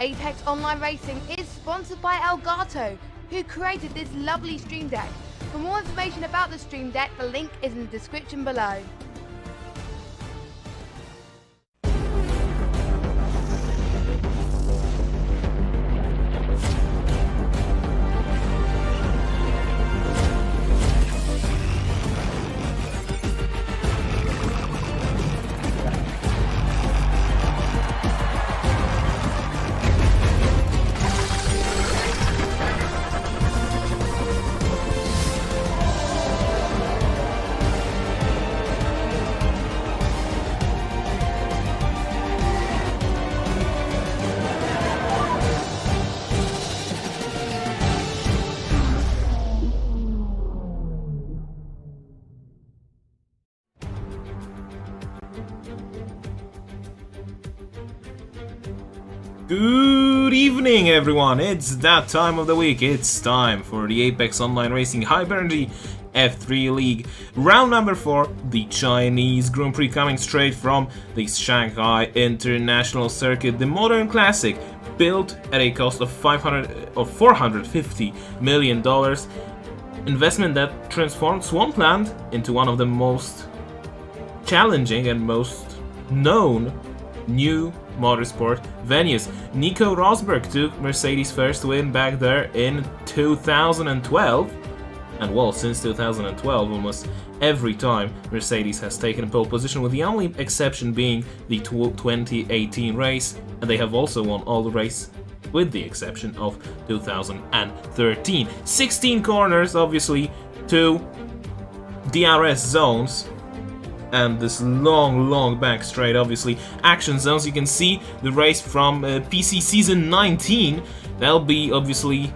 Apex Online Racing is sponsored by Elgato, who created this lovely stream deck. For more information about the stream deck, the link is in the description below. Good evening, everyone! It's that time of the week. It's time for the Apex Online Racing High Energy F3 League. Round number 4, the Chinese Grand Prix coming straight from the Shanghai International Circuit. The modern classic, built at a cost of $450 million. Investment that transformed Swampland into one of the most challenging and most known new motorsport venues. Nico Rosberg took Mercedes' first win back there in 2012, and well, since 2012 almost every time Mercedes has taken pole position, with the only exception being the 2018 race, and they have also won all the race with the exception of 2013. 16 corners, obviously, 2 DRS zones, and this long back straight, obviously action zones. You can see the race from PC season 19. That'll be obviously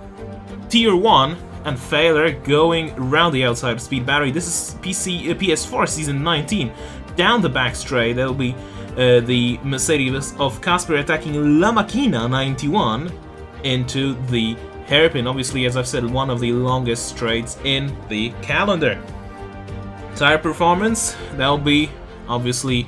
tier 1 and failure going around the outside speed battery. This is PS4 season 19. Down the back straight, that'll be the Mercedes of Casper attacking La Machina 91 into the hairpin. Obviously, as I've said, one of the longest straights in the calendar. Tire performance, that'll be obviously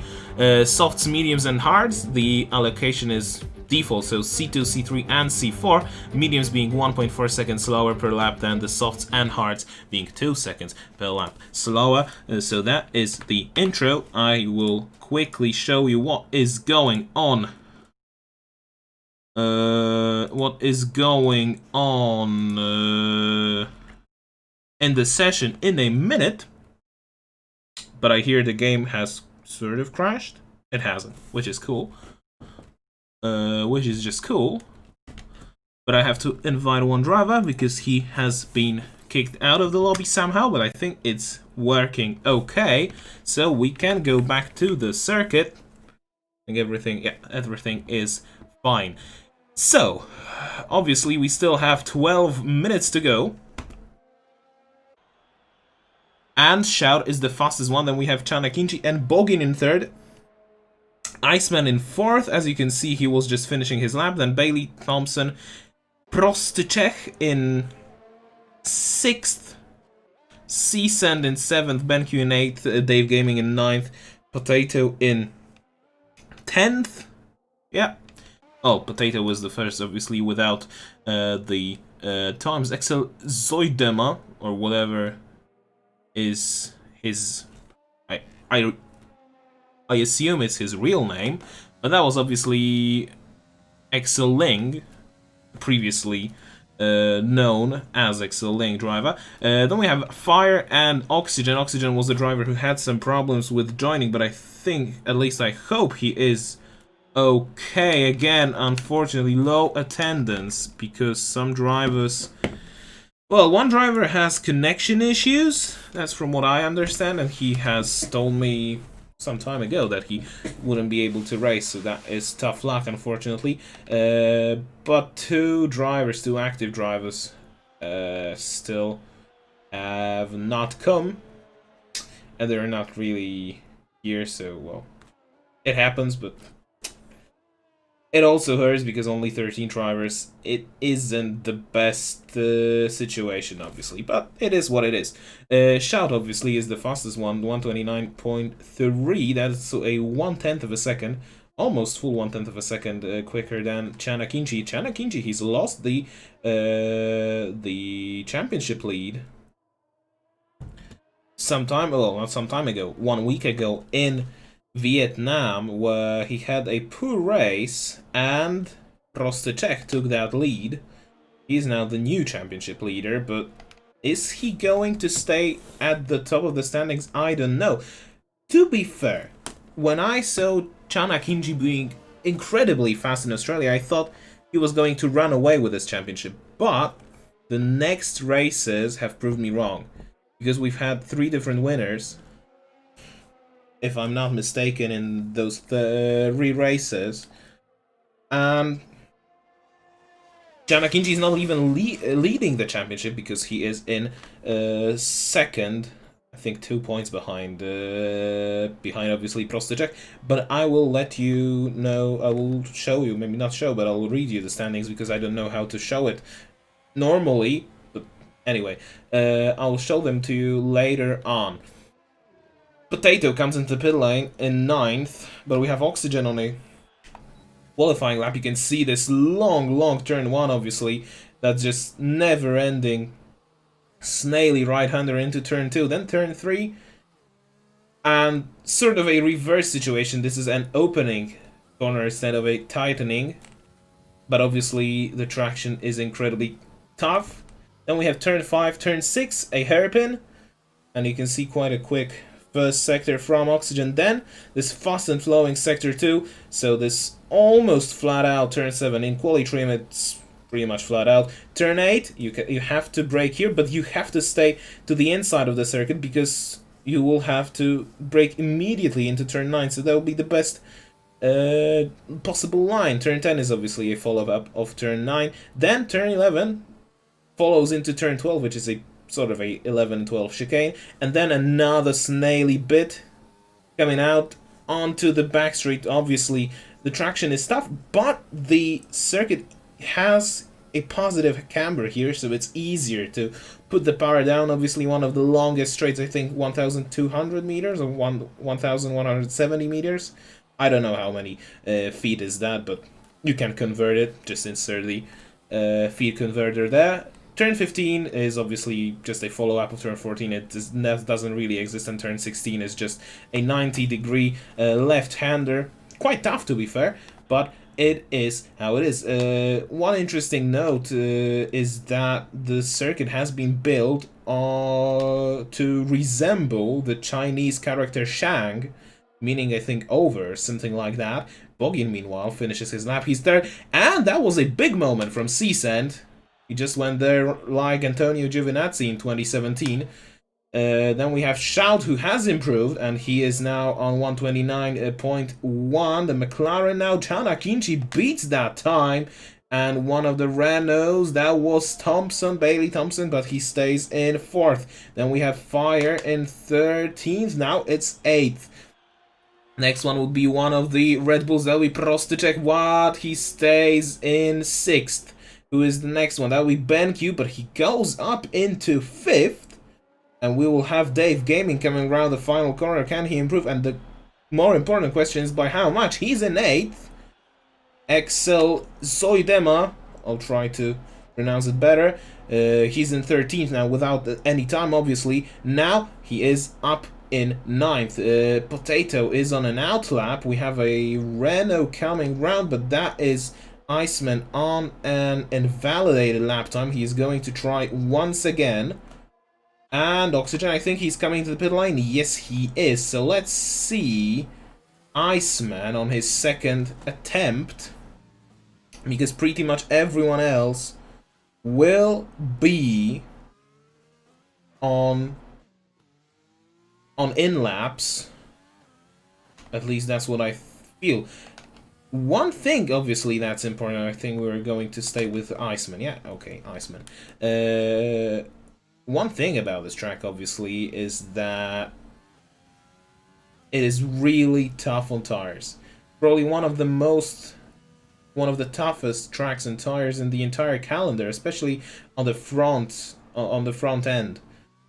softs, mediums and hards. The allocation is default, so C2, C3 and C4, mediums being 1.4 seconds slower per lap than the softs, and hards being 2 seconds per lap slower. So that is the intro. I will quickly show you what is going on. In the session in a minute. But I hear the game has sort of crashed. It hasn't, which is cool. Which is just cool. But I have to invite one driver because he has been kicked out of the lobby somehow. But I think it's working okay. So we can go back to the circuit. I think everything is fine. So, obviously we still have 12 minutes to go. And Shout is the fastest one. Then we have Chanakinchi and Bogin in third. Iceman in fourth. As you can see, he was just finishing his lap. Then Bailey, Thompson, Prostychek in sixth. C-Send in seventh. BenQ in eighth. Dave Gaming in ninth. Potato in 10th. Yeah. Oh, Potato was the first, obviously, without the times. Excel Zoidema, or whatever is his, I assume it's his real name, but that was obviously Excel Ling, previously known as Excel Ling driver. Then we have Fire and Oxygen. Oxygen was the driver who had some problems with joining, but I think, at least I hope, he is okay. Again, unfortunately, low attendance because some drivers... Well, one driver has connection issues, that's from what I understand, and he has told me some time ago that he wouldn't be able to race, so that is tough luck, unfortunately. But two active drivers, still have not come, and they're not really here, so, well, it happens, but it also hurts because only 13 drivers. It isn't the best situation, obviously, but it is what it is. Shout, obviously, is the fastest one, 129.3. That's a 1/10 of a second almost full 1/10 of a second quicker than Chan Akinci. Chan Akinci, he's lost the championship lead not some time ago, 1 week ago in Vietnam, where he had a poor race and Prostacek took that lead. He's now the new championship leader, but is he going to stay at the top of the standings? I don't know. To be fair, when I saw Chan Akinci being incredibly fast in Australia, I thought he was going to run away with this championship, but the next races have proved me wrong, because we've had 3 different winners, if I'm not mistaken, in those 3 races, and Chan Akinci is not even leading the championship because he is in second, I think 2 points behind obviously Prostacek. But I will let you know, I will show you, maybe not show, but I will read you the standings because I don't know how to show it normally. But anyway, I'll show them to you later on. Potato comes into pit lane in 9th, but we have Oxygen on a qualifying lap. You can see this long turn 1, obviously, that's just never ending snaily right-hander into turn 2, then turn 3, and sort of a reverse situation. This is an opening corner instead of a tightening, but obviously the traction is incredibly tough. Then we have turn 5, turn 6, a hairpin, and you can see quite a quick first sector from Oxygen. Then this fast and flowing sector 2, so this almost flat out turn 7. In quali trim it's pretty much flat out. Turn 8, you have to brake here, but you have to stay to the inside of the circuit because you will have to brake immediately into turn 9, so that will be the best possible line. Turn 10 is obviously a follow-up of turn 9. Then turn 11 follows into turn 12, which is a sort of a 11-12 chicane, and then another snaily bit coming out onto the back straight. Obviously the traction is tough, but the circuit has a positive camber here, so it's easier to put the power down. Obviously one of the longest straights, I think 1,200 meters or 1,170 meters. I don't know how many feet is that, but you can convert it. Just insert the feet converter there. Turn 15 is obviously just a follow-up of turn 14. It doesn't really exist, and turn 16 is just a 90-degree left-hander. Quite tough, to be fair, but it is how it is. One interesting note is that the circuit has been built to resemble the Chinese character Shang, meaning I think over, something like that. Bogin, meanwhile, finishes his lap. He's third, and that was a big moment from C-Send. He just went there like Antonio Giovinazzi in 2017. Then we have Shout, who has improved, and he is now on 129.1. The McLaren now, Chan Akinci beats that time. And one of the Renaults, that was Bailey Thompson, but he stays in 4th. Then we have Fire in 13th, now it's 8th. Next one would be one of the Red Bulls, that'll be Prostacek. What? He stays in 6th. Who is the next one? That'll be BenQ, but he goes up into 5th. And we will have Dave Gaming coming around the final corner. Can he improve? And the more important question is by how much? He's in 8th. Excel Zoidema, I'll try to pronounce it better. He's in 13th now without any time, obviously. Now he is up in 9th. Potato is on an outlap. We have a Renault coming round, but that is Iceman on an invalidated lap time. He's going to try once again. And Oxygen, I think he's coming to the pit lane. Yes, he is. So let's see Iceman on his second attempt, because pretty much everyone else will be on in-laps. At least that's what I feel. One thing, obviously, that's important. I think we're going to stay with Iceman. Yeah, okay, Iceman. One thing about this track, obviously, is that it is really tough on tires. Probably one of the toughest tracks and tires in the entire calendar, especially on the front end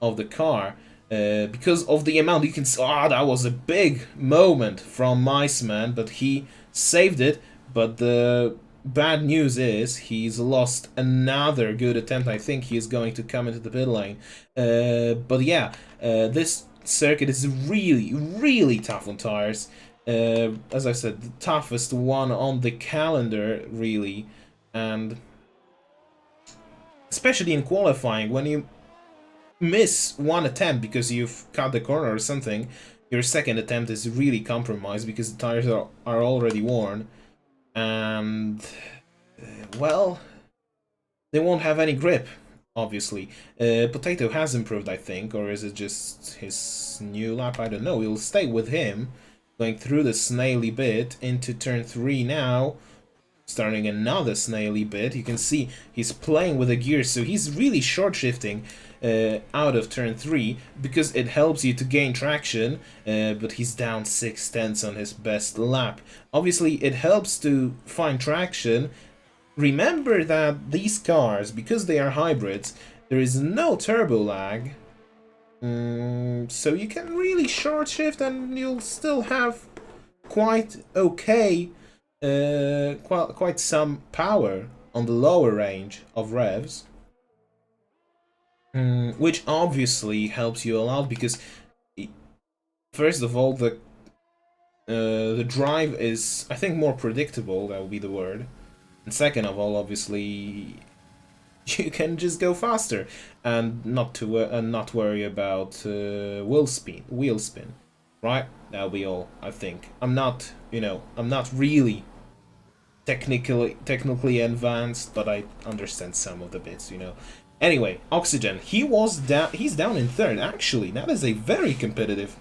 of the car, because of the amount you can see. Ah, that was a big moment from Iceman, but he saved it, but the bad news is he's lost another good attempt. I think he's going to come into the pit lane. But yeah, this circuit is really, really tough on tires. As I said, the toughest one on the calendar, really. And especially in qualifying, when you miss one attempt because you've cut the corner or something, your second attempt is really compromised because the tires are already worn. And, well, they won't have any grip, obviously. Potato has improved, I think, or is it just his new lap? I don't know. We'll stay with him, going through the snaily bit into turn 3 now. Starting another snaily bit. You can see he's playing with the gears, so he's really short shifting out of turn 3 because it helps you to gain traction, but he's down 6/10 on his best lap. Obviously it helps to find traction. Remember that these cars, because they are hybrids, there is no turbo lag, so you can really short shift and you'll still have quite okay quite some power on the lower range of revs, which obviously helps you a lot because, first of all, the drive is, I think, more predictable. That would be the word. And second of all, obviously, you can just go faster and not worry about wheel spin, right? That'll be all. I think I'm not really technically advanced, but I understand some of the bits, Anyway, Oxygen, he's down in third. Actually, that is a very competitive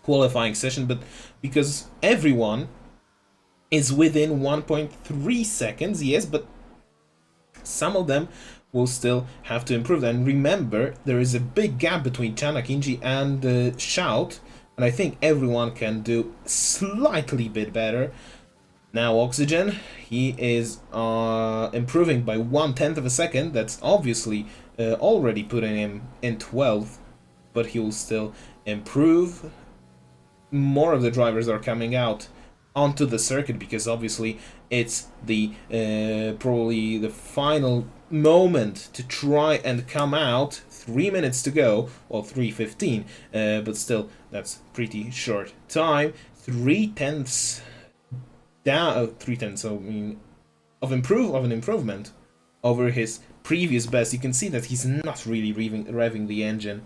qualifying session, but because everyone is within 1.3 seconds, yes, but some of them will still have to improve. And remember, there is a big gap between Jana Kinji and Shout, and I think everyone can do slightly bit better. Now Oxygen, he is improving by 1/10 of a second. That's obviously already putting him in 12th, but he will still improve. More of the drivers are coming out onto the circuit because obviously it's the probably the final moment to try and come out. 3 minutes to go, well, 3:15, but still that's pretty short time. 3/10 down, 3/10, so I mean, of an improvement over his previous best. You can see that he's not really revving the engine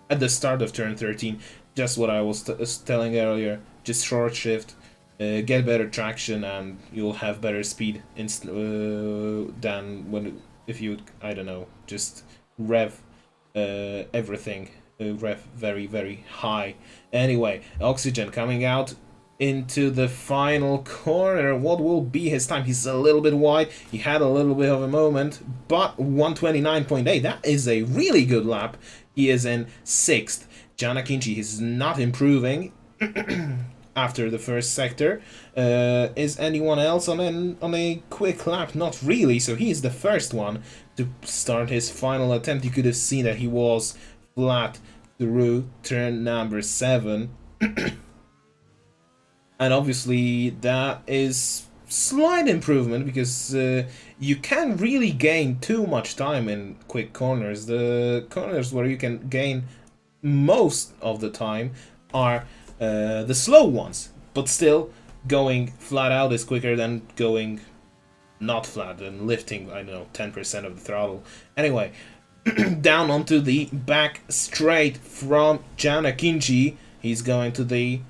at the start of turn 13. Just what I was telling earlier. Just short shift, get better traction, and you'll have better speed than if you, I don't know, just rev everything, rev very, very high. Anyway, Oxygen coming out into the final corner. What will be his time? He's a little bit wide. He had a little bit of a moment, but 129.8. That is a really good lap. He is in 6th. Jana Kinji is not improving after the first sector. Is anyone else on a quick lap? Not really. So he is the first one to start his final attempt. You could have seen that he was flat through turn number 7. And obviously that is slight improvement because you can't really gain too much time in quick corners. The corners where you can gain most of the time are the slow ones, but still going flat out is quicker than going not flat and lifting, I don't know, 10% of the throttle. Anyway, down onto the back straight from Jana Kinji. He's going to the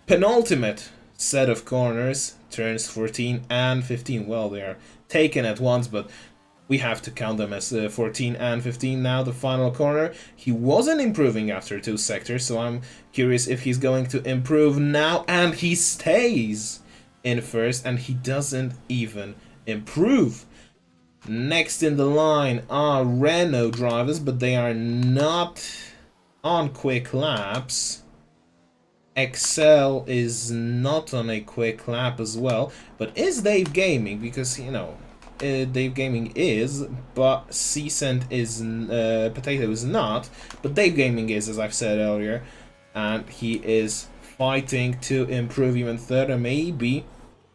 penultimate set of corners, turns 14 and 15. Well, they are taken at once, but we have to count them as 14 and 15 now, the final corner. He wasn't improving after 2 sectors, so I'm curious if he's going to improve now, and he stays in first, and he doesn't even improve. Next in the line are Renault drivers, but they are not on quick laps. Excel is not on a quick lap as well, but is Dave Gaming, because, Dave Gaming is, but Seascent is, Potato is not, but Dave Gaming is, as I've said earlier, and he is fighting to improve even further, maybe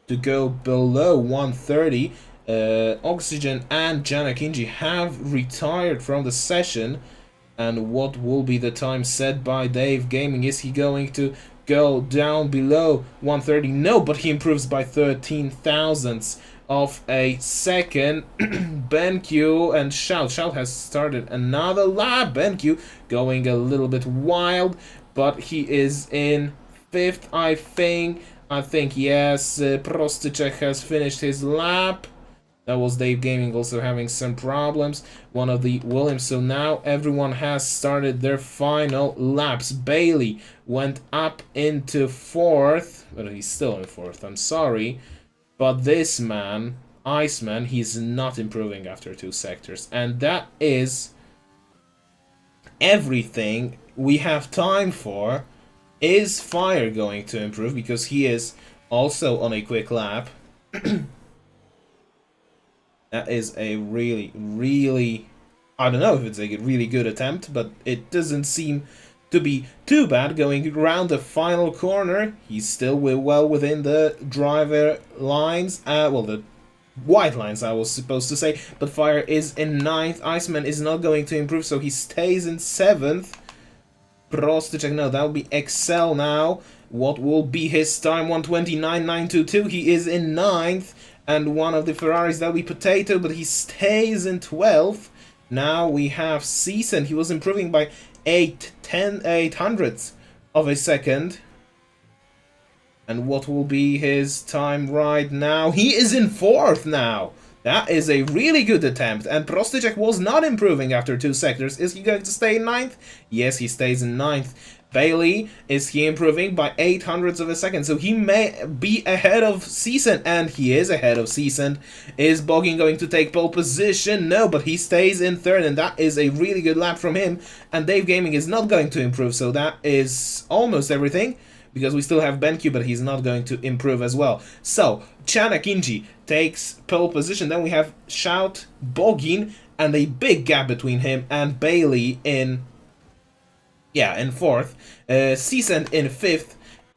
to go below 130. Oxygen and Janakinji have retired from the session. And what will be the time set by Dave Gaming? Is he going to go down below 130? No, but he improves by 13 thousandths of a second. BenQ and Shout. Shout has started another lap. BenQ going a little bit wild, but he is in 5th, I think. Yes, Prostychek has finished his lap. That was Dave Gaming also having some problems. One of the Williams. So now everyone has started their final laps. Bailey went up into 4th. Well, he's still in 4th. I'm sorry. But this man, Iceman, he's not improving after 2 sectors. And that is everything we have time for. Is Fire going to improve? Because he is also on a quick lap. That is a really, I don't know if it's a really good attempt, but it doesn't seem to be too bad. Going around the final corner, he's still well within the driver lines, well, the white lines I was supposed to say, but Fire is in 9th. Iceman is not going to improve, so he stays in 7th. Prostychek, no, that will be Excel now. What will be his time? 129.922. He is in 9th. And one of the Ferraris, that'll be Potato, but he stays in 12th. Now we have Season. He was improving by 8 hundredths of a second. And what will be his time right now? He is in 4th now. That is a really good attempt. And Prostychek was not improving after 2 sectors. Is he going to stay in 9th? Yes, he stays in 9th. Bailey, is he improving by 8 hundredths of a second? So he may be ahead of Season, and he is ahead of Season. Is Boggin going to take pole position? No, but he stays in 3rd, and that is a really good lap from him. And Dave Gaming is not going to improve, so that is almost everything. Because we still have BenQ, but he's not going to improve as well. So, Janakinji takes pole position. Then we have Shout, Boggin, and a big gap between him and Bailey in 4th. Season in 5th.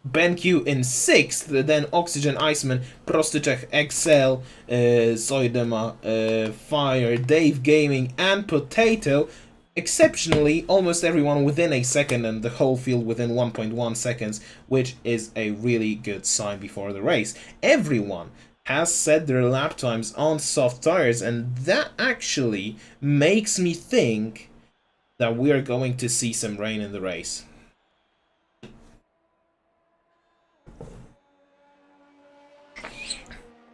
BenQ in 6th. Then Oxygen, Iceman, Prostychek, Excel, Soidema, Fire, Dave Gaming, and Potato. Exceptionally, almost everyone within a second, and the whole field within 1.1 seconds, which is a really good sign before the race. Everyone has set their lap times on soft tires, and that actually makes me think that we are going to see some rain in the race.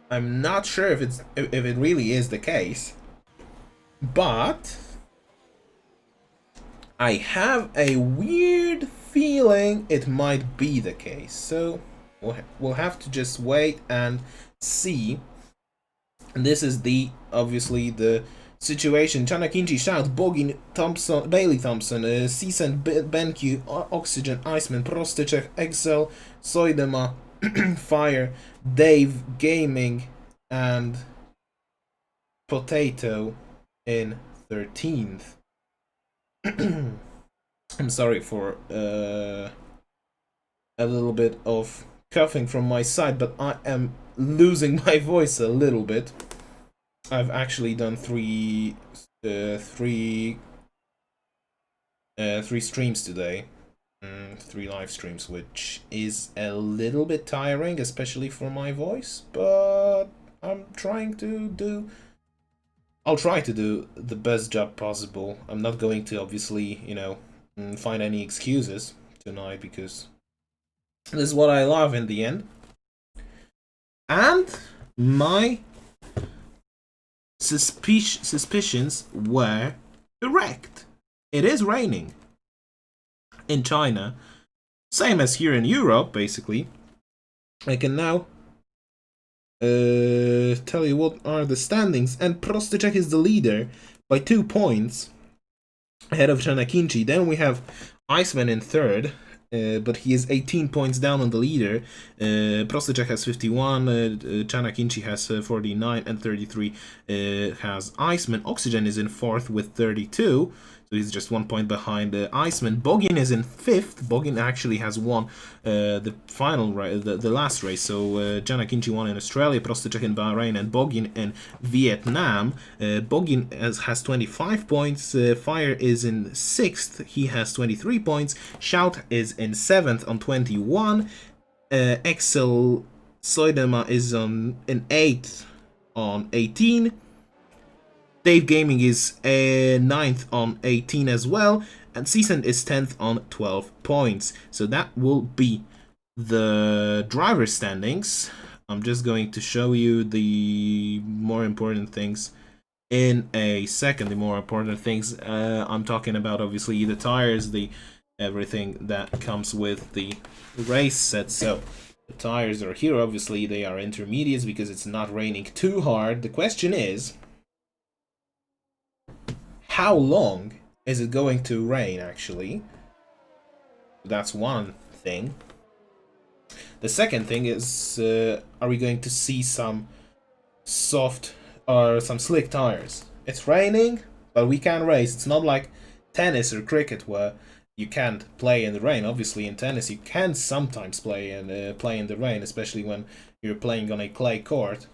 I'm not sure if it really is the case, but I have a weird feeling it might be the case. So we'll have to just wait and see. And this is obviously the situation. Janakinji, Shout, Boggin, Thompson, Bailey Thompson, Season, BenQ, Oxygen, Iceman, Prostychek, Excel, Soidema, Fire, Dave Gaming, and Potato in 13th. I'm sorry for a little bit of coughing from my side, but I am losing my voice a little bit. I've actually done three streams today, 3 live streams, which is a little bit tiring, especially for my voice. But I'm trying to do. I'll try to do the best job possible. I'm not going to obviously, find any excuses tonight, because this is what I love in the end. And my suspicions were correct. It is raining in China, same as here in Europe, basically. I can now tell you what are the standings, and Prostychek is the leader by 2 points ahead of Janakinji. Then we have Iceman in 3rd, but he is 18 points down on the leader. Prostacek has 51, Chana Kinchi has 49, and 33 has Iceman. Oxygen is in 4th with 32, so he's just 1 point behind Iceman. Bogin is in 5th. Bogin actually has won the final the last race. So Chana Kinchi won in Australia, Prostacek in Bahrain, and Bogin in Vietnam. Bogin has 25 points. Fire is in 6th. He has 23 points. Shout is in 7th on 21. Excel Soidema is in 8th on 18. Dave Gaming is 9th on 18 as well, and Season is 10th on 12 points. So that will be the driver standings. I'm just going to show you the more important things in a second. The more important things I'm talking about, obviously, the tires, the everything that comes with the race set. So the tires are here. Obviously, they are intermediates because it's not raining too hard. The question is, how long is it going to rain, actually? That's one thing. The second thing is, are we going to see some soft or some slick tires? It's raining, but we can race. It's not like tennis or cricket where you can't play in the rain. Obviously, in tennis, you can sometimes play in the rain, especially when you're playing on a clay court,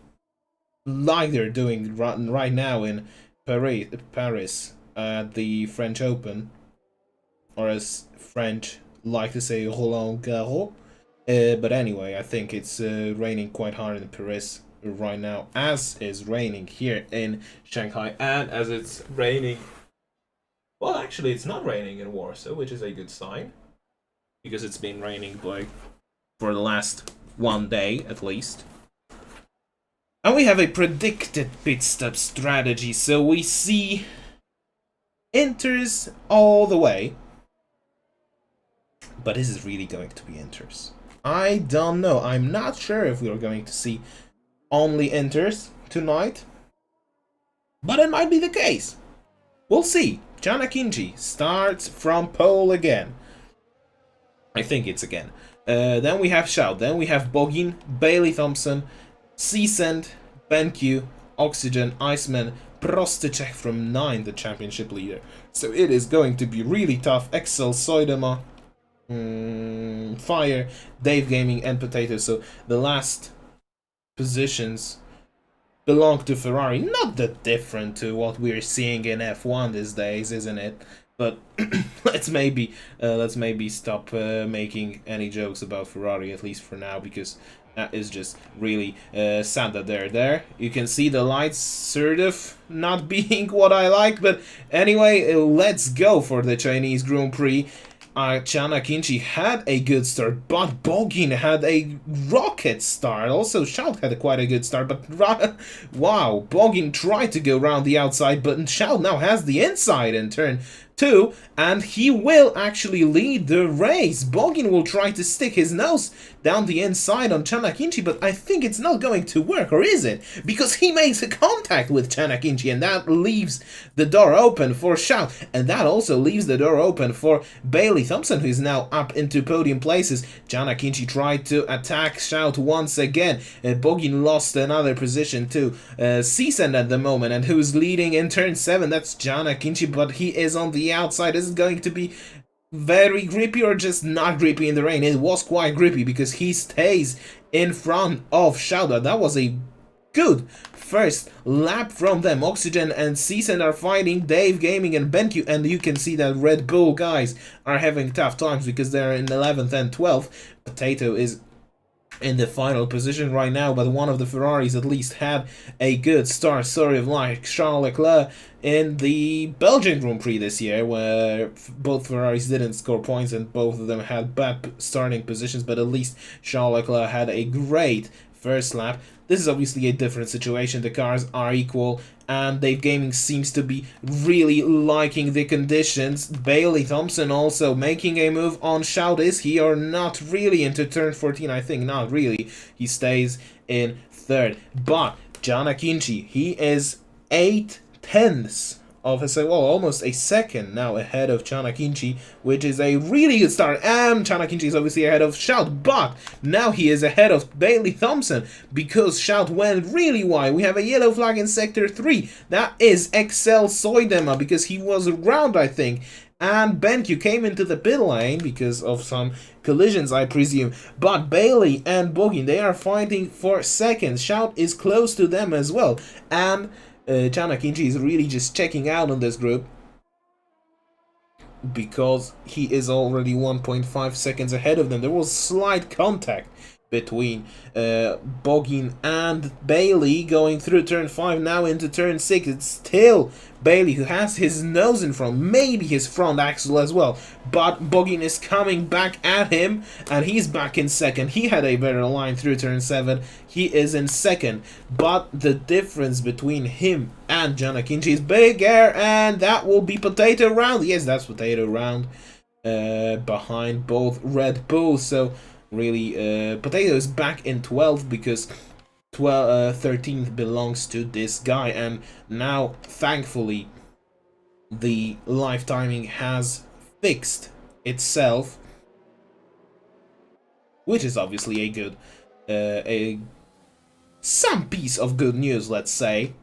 like they're doing right now in Paris at the French Open, or as French like to say, Roland Garros. But anyway, I think it's raining quite hard in Paris right now, as is raining here in Shanghai, and as it's raining. Well, actually, it's not raining in Warsaw, which is a good sign, because it's been raining for the last one day at least. And we have a predicted pit stop strategy, so we see Inters all the way. But is it really going to be Inters? I don't know. I'm not sure if we're going to see only Inters tonight, but it might be the case. We'll see. Chana Kinchi starts from pole again. I think it's again. Then we have Shout. Then we have Bogin, Bailey Thompson, Seasend, BenQ, Oxygen, Iceman, Prostacek from 9, the championship leader. So it is going to be really tough. Excel, Soidema, Fire, Dave Gaming, and Potato. So the last positions belong to Ferrari. Not that different to what we're seeing in F1 these days, isn't it? But let's maybe stop making any jokes about Ferrari, at least for now, because that is just really sad that they're there. You can see the lights sort of not being what I like, but anyway, let's go for the Chinese Grand Prix. Chana Kinchi had a good start, but Bogin had a rocket start. Also, Shout had quite a good start, but wow, Bogin tried to go around the outside, but Shout now has the inside in turn 2, and he will actually lead the race. Bogin will try to stick his nose down the inside on Chana Kinchi, but I think it's not going to work, or is it? Because he makes a contact with Chana Kinchi, and that leaves the door open for Shout, and that also leaves the door open for Bailey Thompson, who is now up into podium places. Chana Kinchi tried to attack Shout once again. Bogin lost another position to Seasend at the moment, and who's leading in turn 7? That's Chana Kinchi, but he is on the outside. Is it going to be very grippy or just not grippy in the rain? It was quite grippy because he stays in front of Shout. That was a good first lap from them. Oxygen and Season are fighting Dave Gaming and BenQ, and you can see that Red Bull guys are having tough times because they're in 11th and 12th. Potato is in the final position right now, but one of the Ferraris at least had a good start, sort of like Charles Leclerc in the Belgian Grand Prix this year, where both Ferraris didn't score points and both of them had bad starting positions, but at least Charles Leclerc had a great first lap. This is obviously a different situation. The cars are equal, and Dave Gaming seems to be really liking the conditions. Bailey Thompson also making a move on Shout. Is he or not really into turn 14? I think not really. He stays in 3rd. But Chana Kinchi, he is 8/10 of almost a second now ahead of Chanakinchi, which is a really good start. And Chanakinchi is obviously ahead of Shout, but now he is ahead of Bailey Thompson because Shout went really wide. We have a yellow flag in Sector 3. That is Excel Soydema because he was around, I think. And BenQ came into the pit lane because of some collisions, I presume. But Bailey and Bogin, they are fighting for seconds. Shout is close to them as well. And Chanakinchi is really just checking out on this group because he is already 1.5 seconds ahead of them. There was slight contact between Bogin and Bailey going through turn 5 now into turn 6. It's still Bailey who has his nose in front, maybe his front axle as well, but Bogin is coming back at him and he's back in second. He had a better line through turn 7. He is in second, but the difference between him and Chanakinchi is bigger, and that will be potato round. Yes, that's potato round behind both Red Bulls. So really, Potato is back in 12th because 13th belongs to this guy, and now, thankfully, the live timing has fixed itself, which is obviously a good, some piece of good news, let's say.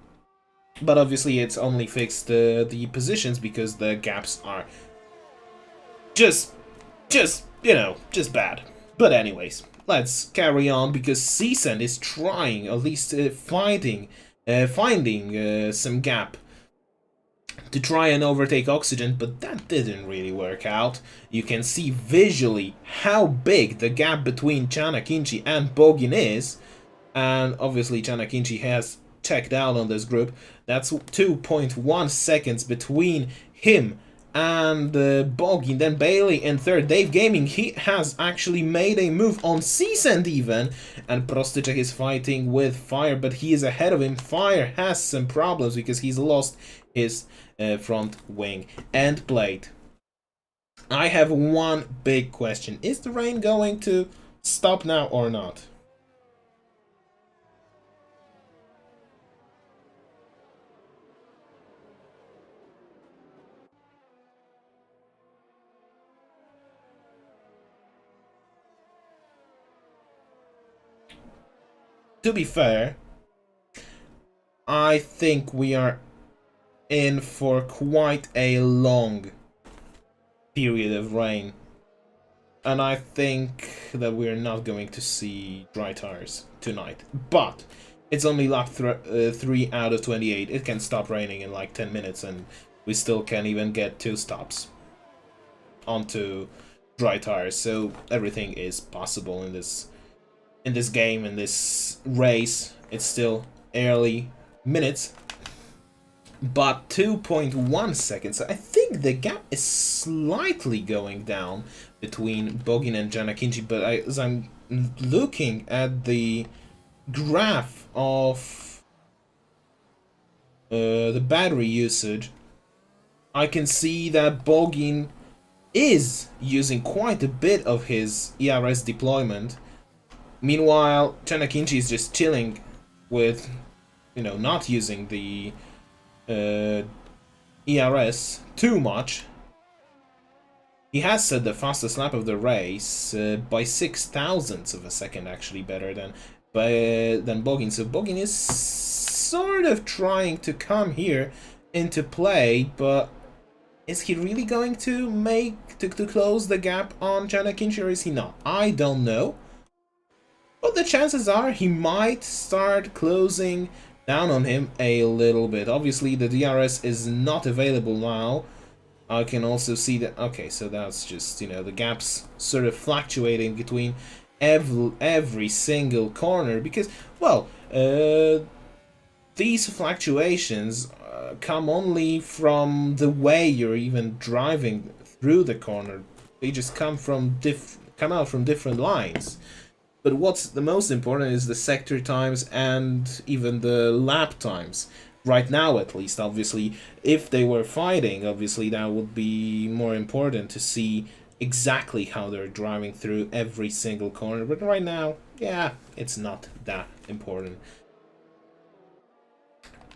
But obviously, it's only fixed the positions because the gaps are just you know, just bad. But anyways, let's carry on because Seasand is trying, at least finding some gap to try and overtake Oxygen, but that didn't really work out. You can see visually how big the gap between Chanakinchi and Bogin is, and obviously Chanakinchi has checked out on this group. That's 2.1 seconds between him and Bogin. Then Bailey in third. Dave Gaming, he has actually made a move on Seasand even, and Prostychek is fighting with Fire, but he is ahead of him. Fire has some problems because he's lost his front wing and plate. I have one big question: is the rain going to stop now or not? To be fair, I think we are in for quite a long period of rain, and I think that we're not going to see dry tires tonight. But it's only lap 3 out of 28. It can stop raining in like 10 minutes, and we still can't even get 2 stops onto dry tires. So everything is possible in this game, in this race. It's still early minutes, but 2.1 seconds. I think the gap is slightly going down between Bogin and Chanakinchi, but as I'm looking at the graph of the battery usage, I can see that Bogin is using quite a bit of his ERS deployment. Meanwhile, Chanakinchi is just chilling with, you know, not using the ERS too much. He has set the fastest lap of the race by 0.006 of a second, actually better than Bogin. So Bogin is sort of trying to come here into play, but is he really going to to close the gap on Chanakinchi, or is he not? I don't know. But the chances are he might start closing down on him a little bit. Obviously, the DRS is not available now. I can also see that. Okay, so that's just, you know, the gaps sort of fluctuating between every single corner because, well, these fluctuations come only from the way you're even driving through the corner. They just come out from different lines. But what's the most important is the sector times and even the lap times. Right now, at least, obviously, if they were fighting, obviously that would be more important to see exactly how they're driving through every single corner. But right now, yeah, it's not that important.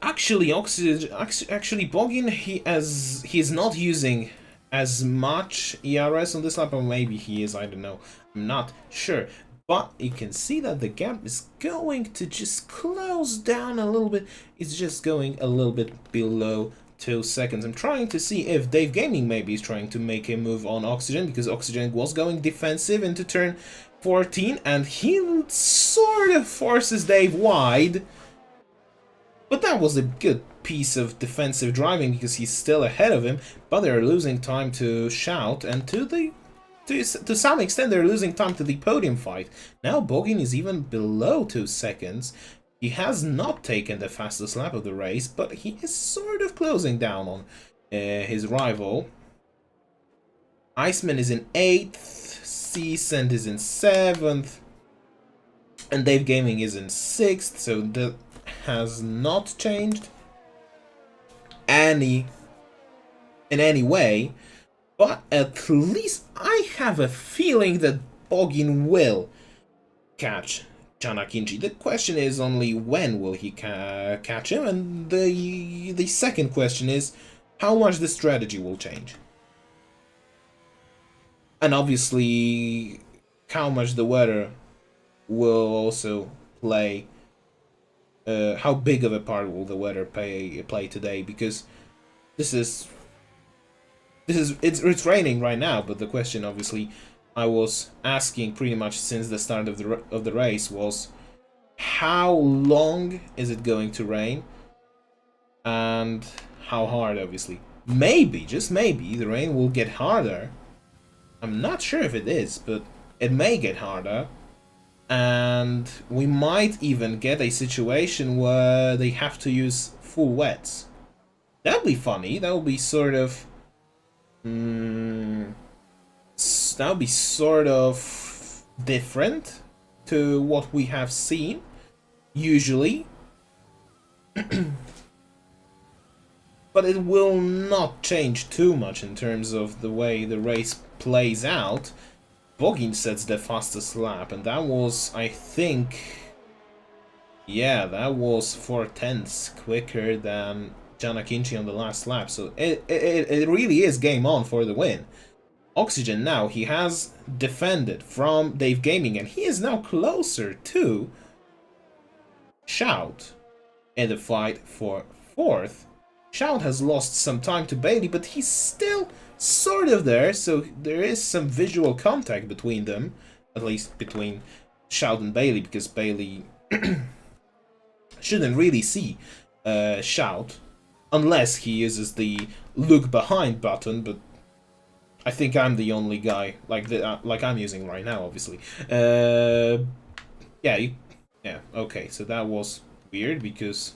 Actually, actually, Boggin, he's not using as much ERS on this lap, or maybe he is, I don't know, I'm not sure. But you can see that the gap is going to just close down a little bit. It's just going a little bit below 2 seconds. I'm trying to see if Dave Gaming maybe is trying to make a move on Oxygen, because Oxygen was going defensive into turn 14, and he sort of forces Dave wide. But that was a good piece of defensive driving, because he's still ahead of him, but they're losing time to Shout, and to some extent they're losing time to the podium fight. Now Boggin is even below 2 seconds. He has not taken the fastest lap of the race, but he is sort of closing down on his rival. Iceman is in 8th, Seasand is in 7th, and Dave Gaming is in 6th, so that has not changed in any way. But at least I have a feeling that Boggin will catch Janakinchi. The question is only when will he catch him, and the second question is how much the strategy will change. And obviously how much the weather will also play, how big of a part will the weather play today, because it's raining right now, but the question obviously I was asking pretty much since the start of the race was how long is it going to rain, and how hard. Obviously, maybe, just maybe, the rain will get harder. I'm not sure if it is, but it may get harder, and we might even get a situation where they have to use full wets. That would be funny. That would be sort of that would be sort of different to what we have seen usually. But it will not change too much in terms of the way the race plays out. Boggin sets the fastest lap, and that was, I think, yeah, that was 4/10 quicker than Janakinchi on the last lap, so it really is game on for the win. Oxygen now, he has defended from Dave Gaming, and he is now closer to Shout in the fight for 4th. Shout has lost some time to Bailey, but he's still sort of there, so there is some visual contact between them, at least between Shout and Bailey, because Bailey shouldn't really see Shout unless he uses the look behind button, but I think I'm the only guy like I'm using right now, obviously. Yeah, okay, so that was weird, because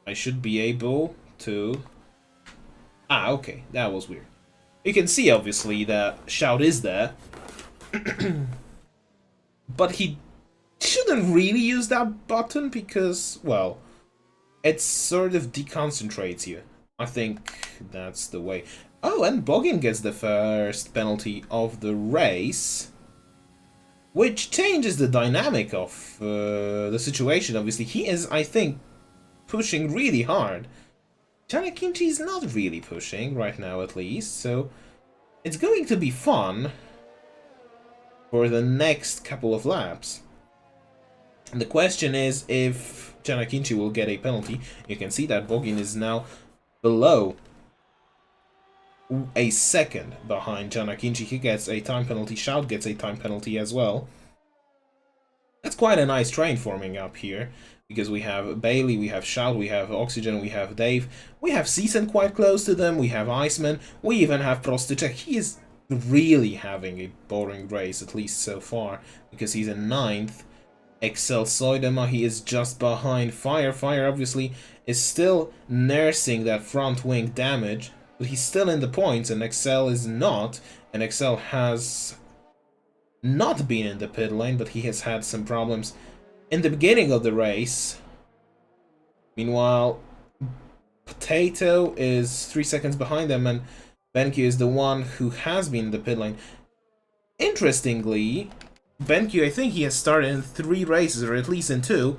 I should be able to... okay, that was weird. You can see, obviously, that Shout is there, but he shouldn't really use that button, because, well, it sort of deconcentrates you. I think that's the way. Oh, and Boggin gets the first penalty of the race, which changes the dynamic of the situation. Obviously, he is, I think, pushing really hard. Janakinchi is not really pushing right now, at least, so it's going to be fun for the next couple of laps. And the question is if Janakinchi will get a penalty. You can see that Boggin is now below a second behind Janakinchi. He gets a time penalty. Shout gets a time penalty as well. That's quite a nice train forming up here, because we have Bailey, we have Shout, we have Oxygen, we have Dave, we have Season quite close to them, we have Iceman, we even have Prostyczek. He is really having a boring race, at least so far, because he's in 9th. Excel Soidema, he is just behind Fire. Fire obviously is still nursing that front wing damage, but he's still in the points, and Excel is not, and Excel has not been in the pit lane, but he has had some problems in the beginning of the race. Meanwhile, Potato is 3 seconds behind them, and BenQ is the one who has been in the pit lane. Interestingly, BenQ, I think he has started in 3 races, or at least in 2,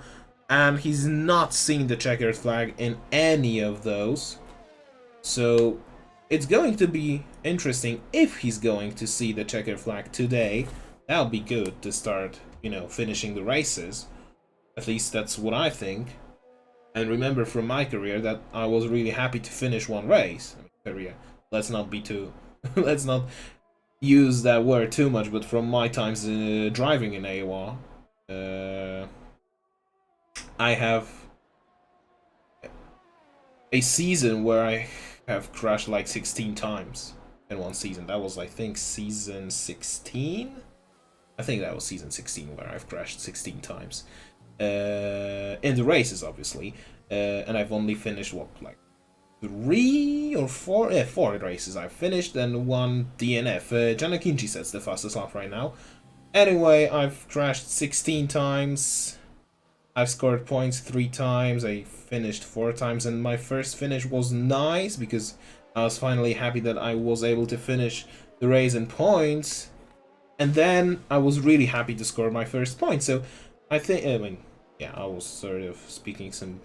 and he's not seen the checkered flag in any of those. So it's going to be interesting if he's going to see the checkered flag today. That'll be good to start, you know, finishing the races. At least that's what I think. And remember from my career that I was really happy to finish one race. I mean, career. Let's not be too... let's not use that word too much, but from my times driving in AOR, I have a season where I have crashed like 16 times in one season. That was, I think, season 16? I think that was season 16 where I've crashed 16 times. In the races, obviously. And I've only finished, what, like 3 or 4? Yeah, 4 races I've finished and 1 DNF. Janakinchi sets the fastest lap right now. Anyway, I've crashed 16 times. I've scored points 3 times. I finished 4 times, and my first finish was nice because I was finally happy that I was able to finish the race in points. And then I was really happy to score my first point. So I think, I mean, yeah, I was sort of speaking some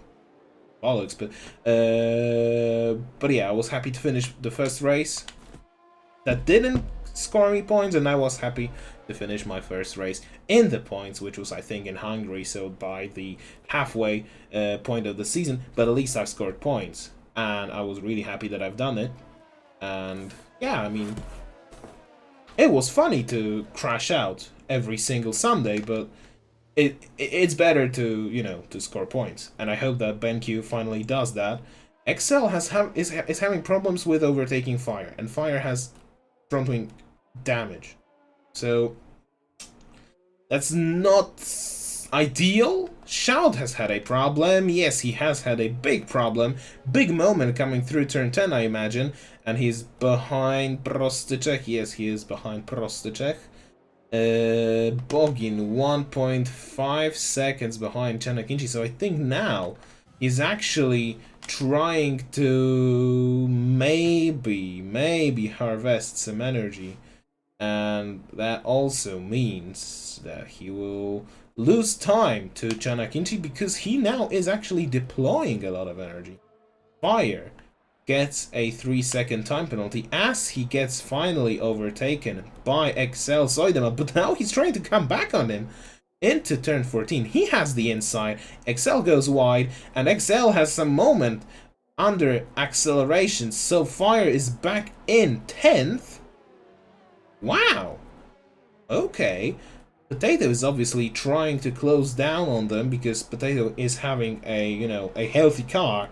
bollocks, but yeah, I was happy to finish the first race. That didn't score me points, and I was happy to finish my first race in the points, which was, I think, in Hungary, so by the halfway point of the season, but at least I've scored points, and I was really happy that I've done it. And yeah, I mean, it was funny to crash out every single Sunday, but it's better to, you know, to score points, and I hope that BenQ finally does that. Excel is having problems with overtaking Fire, and Fire has front wing damage, so that's not ideal. Shout has had a problem. Yes, he has had a big problem. Big moment coming through turn 10, I imagine, and he's behind Prostyczek. Yes, he is behind Prostyczek. Bogin 1.5 seconds behind Janakinchi, so I think now he's actually trying to maybe harvest some energy, and that also means that he will lose time to Janakinchi because he now is actually deploying a lot of energy. Fire gets a 3-second time penalty as he gets finally overtaken by Excel Soidema, but now he's trying to come back on him into turn 14. He has the inside, Excel goes wide, and Excel has some moment under acceleration, so Fire is back in 10th. Wow. Okay. Potato is obviously trying to close down on them because Potato is having a, you know, a healthy car,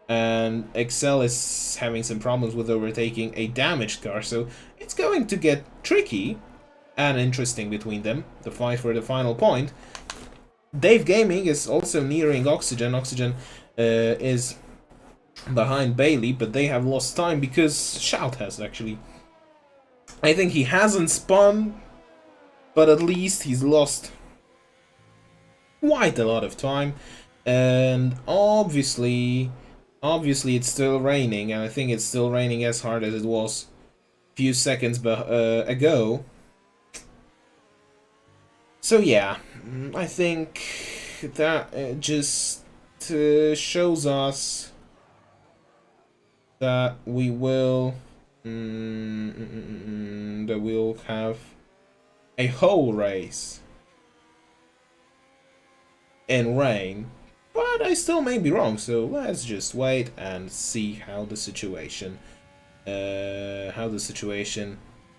and Excel is having some problems with overtaking a damaged car, so it's going to get tricky and interesting between them, the fight for the final point. Dave Gaming is also nearing Oxygen. Oxygen is behind Bailey, but they have lost time because Shout has actually. I think he hasn't spun, but at least he's lost quite a lot of time, and obviously it's still raining, and I think it's still raining as hard as it was a few seconds ago. So yeah, I think that just shows us that we will that we'll have a whole race in rain. But I still may be wrong, so let's just wait and see how the situation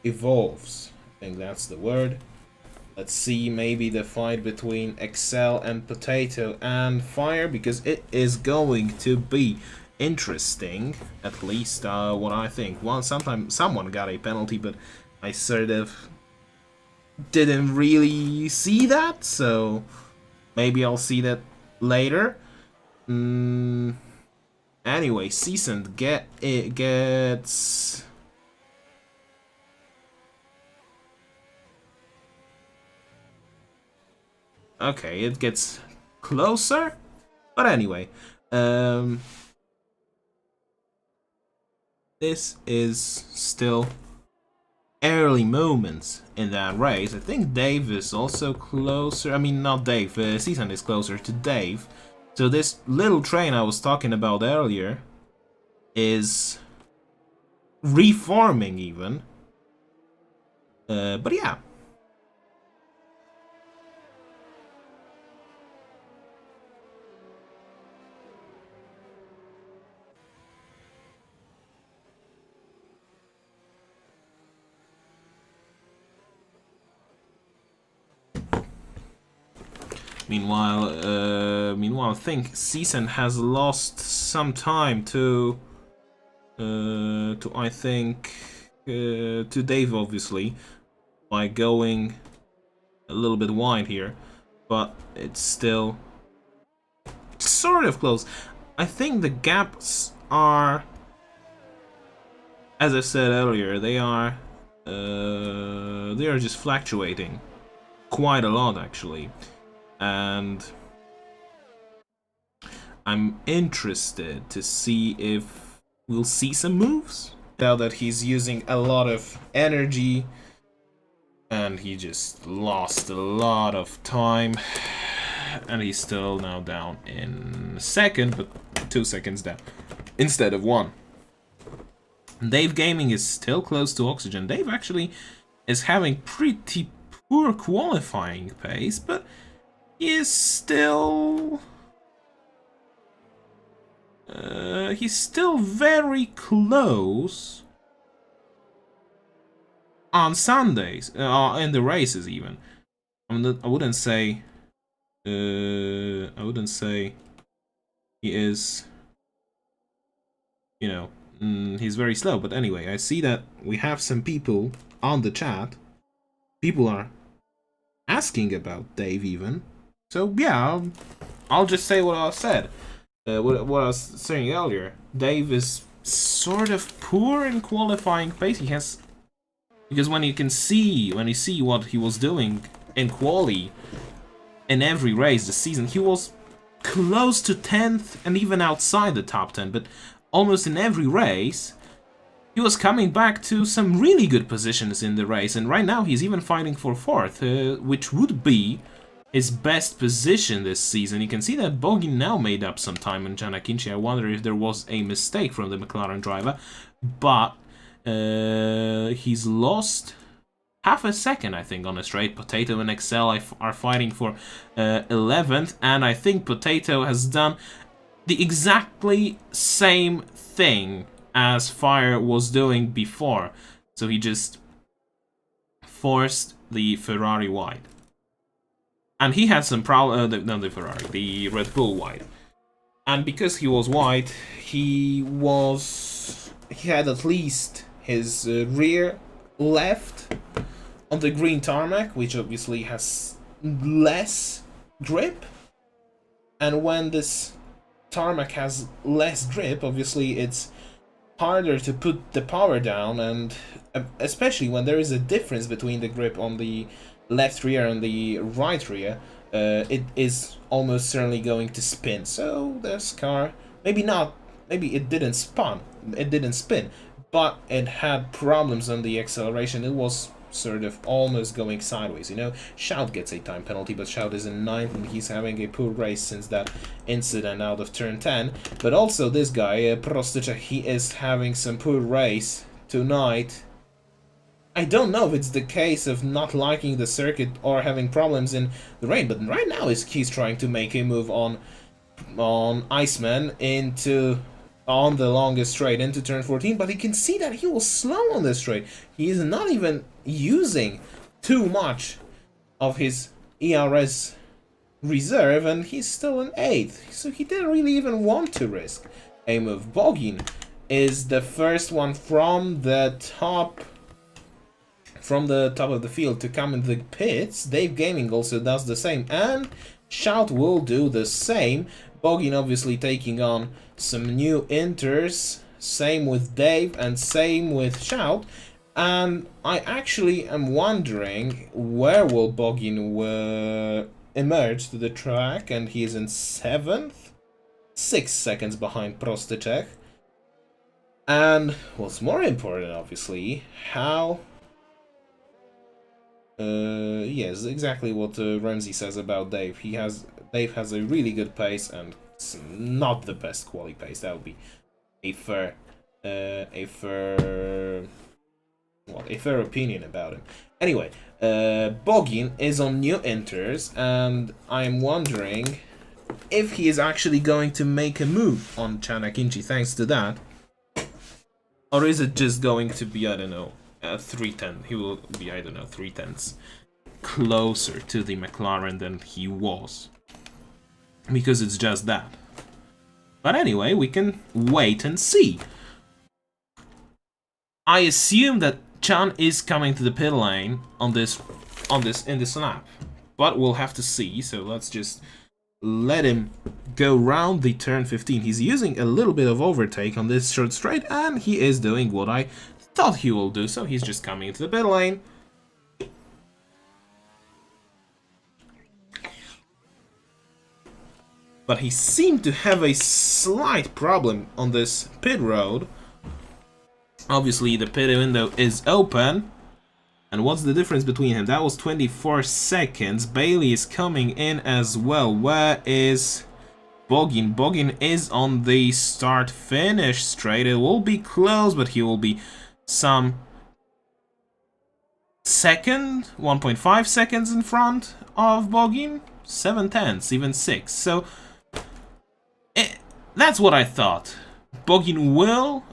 evolves. I think that's the word. Let's see maybe the fight between Excel and Potato and Fire, because it is going to be interesting. At least what I think. Well, sometimes someone got a penalty, but I sort of didn't really see that, so maybe I'll see that later. Anyway, Seasoned gets. Okay, it gets closer, but anyway, this is still early moments in that race. I think Dave is also closer. I mean, not Dave. Season is closer to Dave. So this little train I was talking about earlier is reforming even. But yeah. Meanwhile, I think Season has lost some time to I think to Dave, obviously, by going a little bit wide here, but it's still sort of close. I think the gaps are, as I said earlier, they are just fluctuating quite a lot actually. And I'm interested to see if we'll see some moves. Now that he's using a lot of energy and he just lost a lot of time, and he's still now down in second, but 2 seconds down instead of 1. Dave Gaming is still close to Oxygen. Dave actually is having pretty poor qualifying pace, but he's still very close on Sundays, in the races even. I wouldn't say he is, you know, he's very slow. But anyway, I see that we have some people on the chat. People are asking about Dave even. So yeah, I'll just say what I said. What I was saying earlier. Dave is sort of poor in qualifying pace. He has, because when you see what he was doing in quali in every race this season, he was close to 10th and even outside the top 10. But almost in every race, he was coming back to some really good positions in the race. And right now, he's even fighting for 4th, which would be his best position this season. You can see that Bogin now made up some time in Janakinchi. I wonder if there was a mistake from the McLaren driver, but he's lost half a second, I think, on a straight. Potato and Excel are fighting for 11th, and I think Potato has done the exactly same thing as Fire was doing before. So he just forced the Ferrari wide. And he had some problem, not the Ferrari, the Red Bull wide. And because he was wide, he had at least his rear left on the green tarmac, which obviously has less grip. And when this tarmac has less grip, obviously it's harder to put the power down, and especially when there is a difference between the grip on the left rear and the right rear, it is almost certainly going to spin. So this car, maybe it didn't spin, but it had problems on the acceleration. It was sort of almost going sideways, you know. Shout gets a time penalty, but Shout is in 9th and he's having a poor race since that incident out of turn 10. But also this guy, Prostyczek, he is having some poor race tonight. I don't know if it's the case of not liking the circuit or having problems in the rain, but right now he's trying to make a move on Iceman on the longest straight into turn 14, but you can see that he was slow on this straight. He is not even using too much of his ERS reserve, and he's still in 8th, so he didn't really even want to risk a move. Bogin is the first one from the top of the field to come in the pits. Dave Gaming also does the same, and Shout will do the same. Bogin obviously taking on some new inters, same with Dave and same with Shout. And I actually am wondering where will Bogin emerge to the track, and he is in 7th, 6 seconds behind Prostyczek. And what's more important, obviously, how Yes, exactly what Ramsey says about Dave. Dave has a really good pace, and it's not the best quali pace. That would be a fair, a fair opinion about him. Anyway, Bogin is on new enters, and I'm wondering if he is actually going to make a move on Chanakinchi thanks to that, or is it just going to be, I don't know, 310. He will be, I don't know, 310s closer to the McLaren than he was, because it's just that. But anyway, we can wait and see. I assume that Chan is coming to the pit lane in this lap, but we'll have to see. So let's just let him go round the turn 15. He's using a little bit of overtake on this short straight, and he is doing what I thought he will do. So he's just coming into the pit lane. But he seemed to have a slight problem on this pit road. Obviously, the pit window is open. And what's the difference between him? That was 24 seconds. Bailey is coming in as well. Where is Bogin? Bogin is on the start-finish straight. It will be close, but he will be some second, 1.5 seconds in front of Bogin. 7/10, even 6. So that's what I thought. Bogin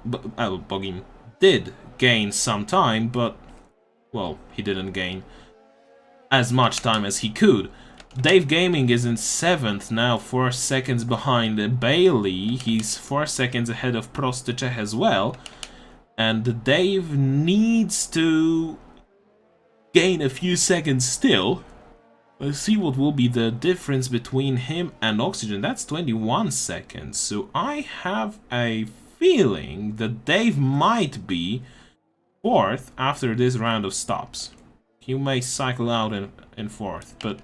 Bogin did gain some time, but, well, he didn't gain as much time as he could. Dave Gaming is in 7th now, 4 seconds behind Bailey. He's 4 seconds ahead of Prostyczek as well. And Dave needs to gain a few seconds still. Let's see what will be the difference between him and Oxygen. That's 21 seconds. So I have a feeling that Dave might be 4th after this round of stops. He may cycle out in 4th, but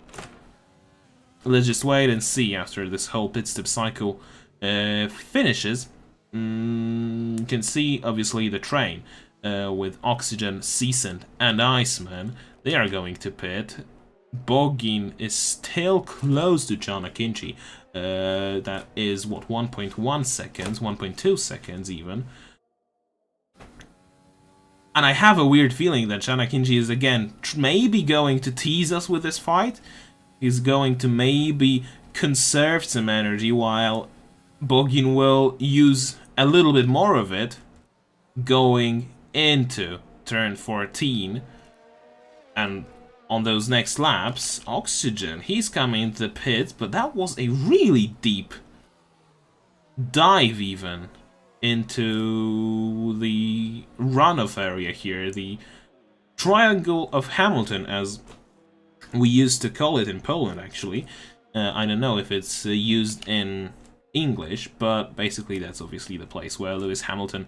let's just wait and see after this whole pit stop cycle finishes. You can see, obviously, the train with Oxygen, Seasand, and Iceman. They are going to pit. Bogin is still close to Chanakinchi. That is, what, 1.1 seconds, 1.2 seconds even. And I have a weird feeling that Chanakinchi is, again, maybe going to tease us with this fight. He's going to maybe conserve some energy, while Bogin will use a little bit more of it going into turn 14. And on those next laps, Oxygen, he's coming into the pit, but that was a really deep dive even into the runoff area here, the Triangle of Hamilton, as we used to call it in Poland, actually. I don't know if it's used in English, but basically that's obviously the place where Lewis Hamilton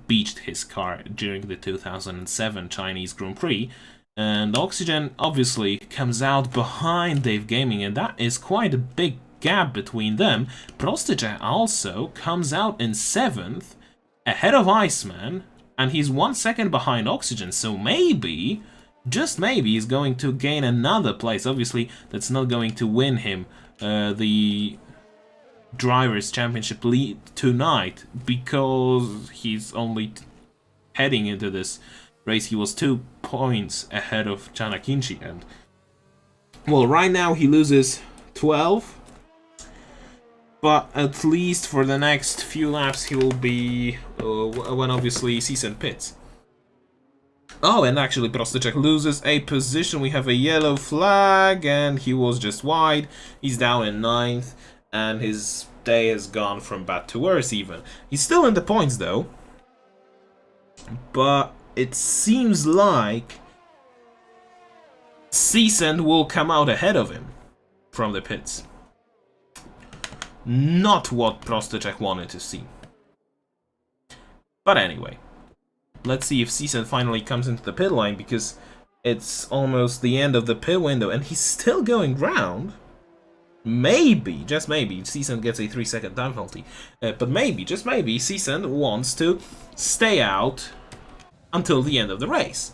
beached his car during the 2007 Chinese Grand Prix. And Oxygen obviously comes out behind Dave Gaming, and that is quite a big gap between them. Prostyczek also comes out in 7th, ahead of Iceman, and he's 1 second behind Oxygen, so maybe, just maybe, he's going to gain another place. Obviously, that's not going to win him the Drivers' Championship lead tonight, because he's only heading into this race. He was 2 points ahead of Chanakinchi, and, well, right now he loses 12, but at least for the next few laps he will be when obviously Seasand pits. Oh, and actually Prostyczek loses a position. We have a yellow flag, and he was just wide. He's down in 9th, and his day has gone from bad to worse even. He's still in the points though, but it seems like Seasand will come out ahead of him from the pits. Not what Prostyczek wanted to see. But anyway, let's see if Seasand finally comes into the pit lane, because it's almost the end of the pit window and he's still going round. Maybe, just maybe, Seasand gets a 3-second time penalty. But maybe, just maybe, Seasand wants to stay out until the end of the race.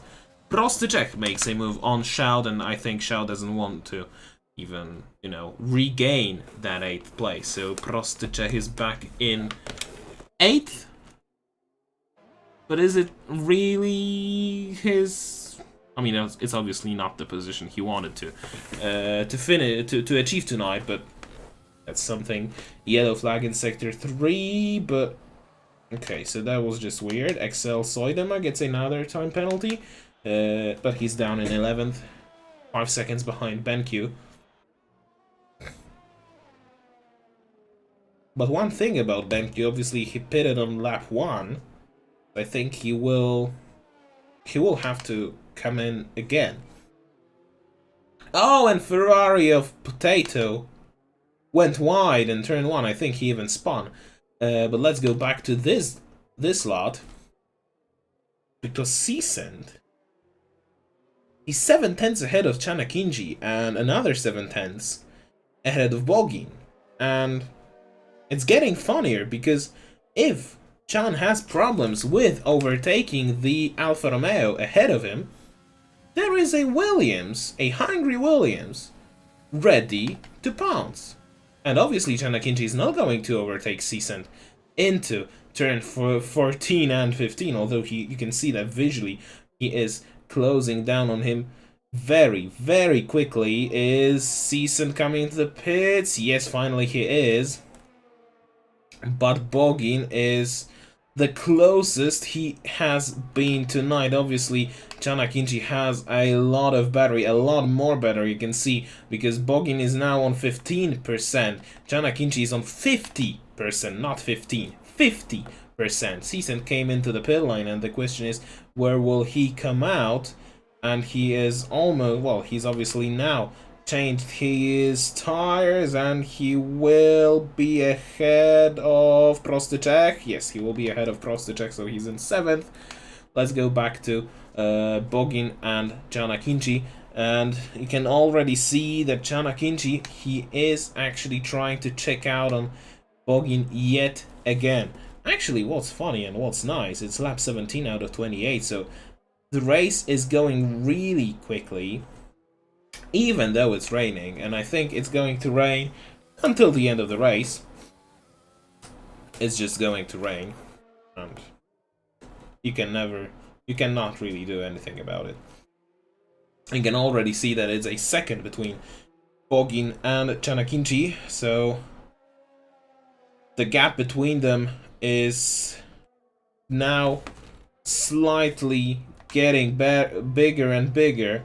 Prostacek makes a move on Shao, and I think Shao doesn't want to even, you know, regain that 8th place. So Prostacek is back in 8th. But is it really his? I mean, it's obviously not the position he wanted to finish to achieve tonight. But that's something. Yellow flag in sector 3. But okay, so that was just weird. Excel Soidema gets another time penalty, but he's down in 11th, 5 seconds behind BenQ. But one thing about BenQ, obviously he pitted on lap 1. I think he will have to come in again. Oh, and Ferrari of Potato went wide in turn 1. I think he even spun. But let's go back to this lot, because Seasand, he's 7/10 ahead of Chanakinji and another 7/10 ahead of Bogin. And it's getting funnier, because if Chan has problems with overtaking the Alfa Romeo ahead of him, there is a Williams, a hungry Williams, ready to pounce. And obviously Chanakinji is not going to overtake Seasand into turn 14 and 15, although you can see that visually he is closing down on him very, very quickly. Is Seasand coming into the pits? Yes, finally he is. But Bogin is the closest he has been tonight. Obviously, Chanakinji has a lot of battery, a lot more battery, you can see, because Bogin is now on 15%. Chanakinji is on 50%, not 15, 50%. Seasand came into the pit line, and the question is, where will he come out? And he is almost, well, he's obviously now changed his tires, and he will be ahead of Prostacek. Yes, he will be ahead of Prostacek, so he's in 7th. Let's go back to Bogin and Chanakinji, and you can already see that Chanakinji, he is actually trying to check out on Bogin yet again. Actually, what's funny and what's nice, it's lap 17 out of 28, so the race is going really quickly, even though it's raining, and I think it's going to rain until the end of the race. It's just going to rain, and you cannot really do anything about it. You can already see that it's a second between Bogin and Chanakinji, so the gap between them is now slightly getting bigger and bigger.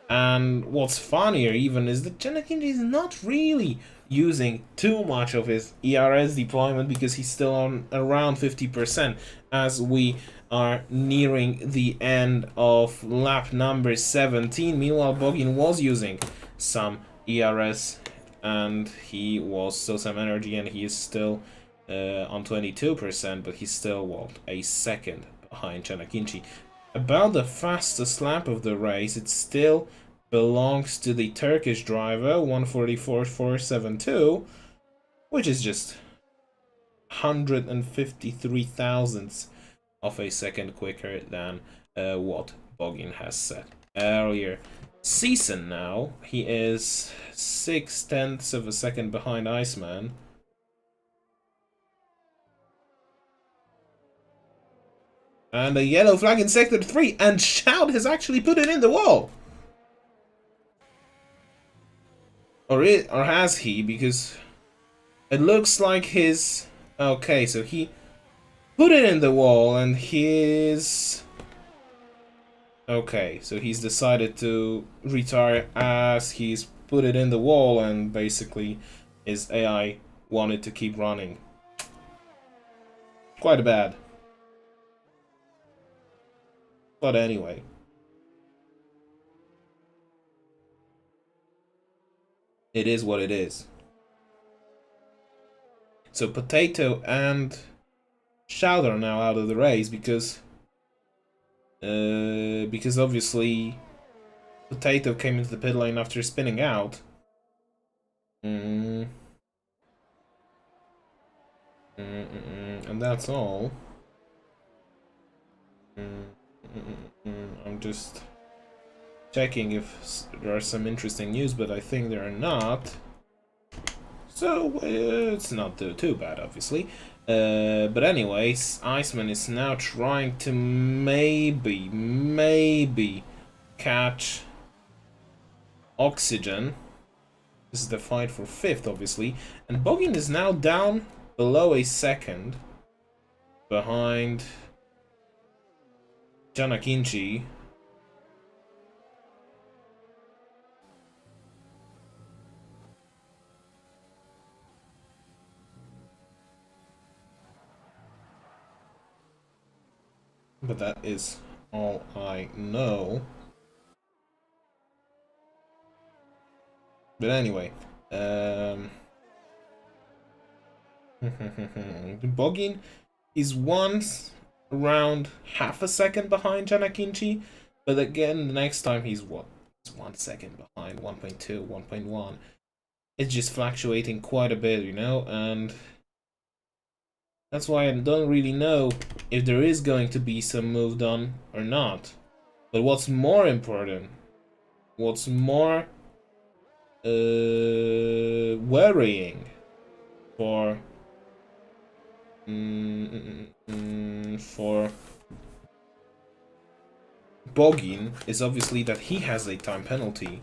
And what's funnier even is that Chanakinji is not really using too much of his ERS deployment, because he's still on around 50% as we are nearing the end of lap number 17. Meanwhile, Bogin was using some ERS, and he was still some energy, and he is still on 22%, but he's still, what, a second behind Chanakinji. About the fastest lap of the race, it still belongs to the Turkish driver, 144.472, which is just 153 thousandths of a second quicker than what Bogin has set earlier. Seasand now, he is 6/10 of a second behind Iceman. And a yellow flag in sector 3, and Shout has actually put it in the wall. Or has he? Because it looks like his... Okay, so he put it in the wall, and his... Okay, so he's decided to retire as he's put it in the wall, and basically his AI wanted to keep running. Quite bad. But anyway. It is what it is. So Potato and Shout are now out of the race because obviously Potato came into the pit lane after spinning out. And that's all. I'm just checking if there are some interesting news, but I think there are not. So it's not too bad, obviously. But anyways, Iceman is now trying to maybe catch Oxygen. This is the fight for 5th, obviously. And Bogin is now down below a second behind Janakinchi. But that is all I know. But anyway, Bogin is once around half a second behind Janakinchi, but again, the next time he's what? It's 1 second behind, 1.2, 1.1. It's just fluctuating quite a bit, you know, and that's why I don't really know if there is going to be some move done or not. But what's more important, what's more worrying for Bogin is obviously that he has a time penalty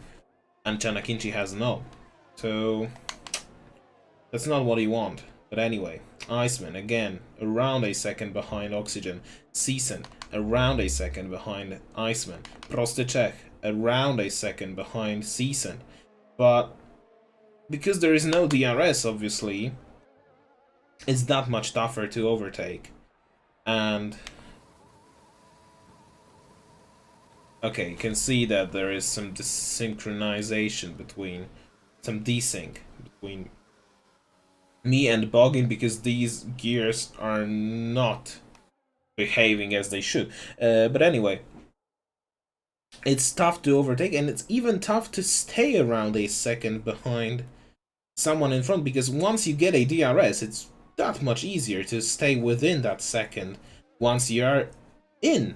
and Janakinchi has no. So that's not what you want. But anyway, Iceman again around a second behind Oxygen. Season around a second behind Iceman. Prostechek around a second behind Season. But because there is no DRS, obviously, it's that much tougher to overtake. And okay, you can see that there is some desynchronization between, some desync between me and Bogin, because these gears are not behaving as they should. But anyway, it's tough to overtake, and it's even tough to stay around a second behind someone in front, because once you get a DRS, it's that much easier to stay within that second once you're in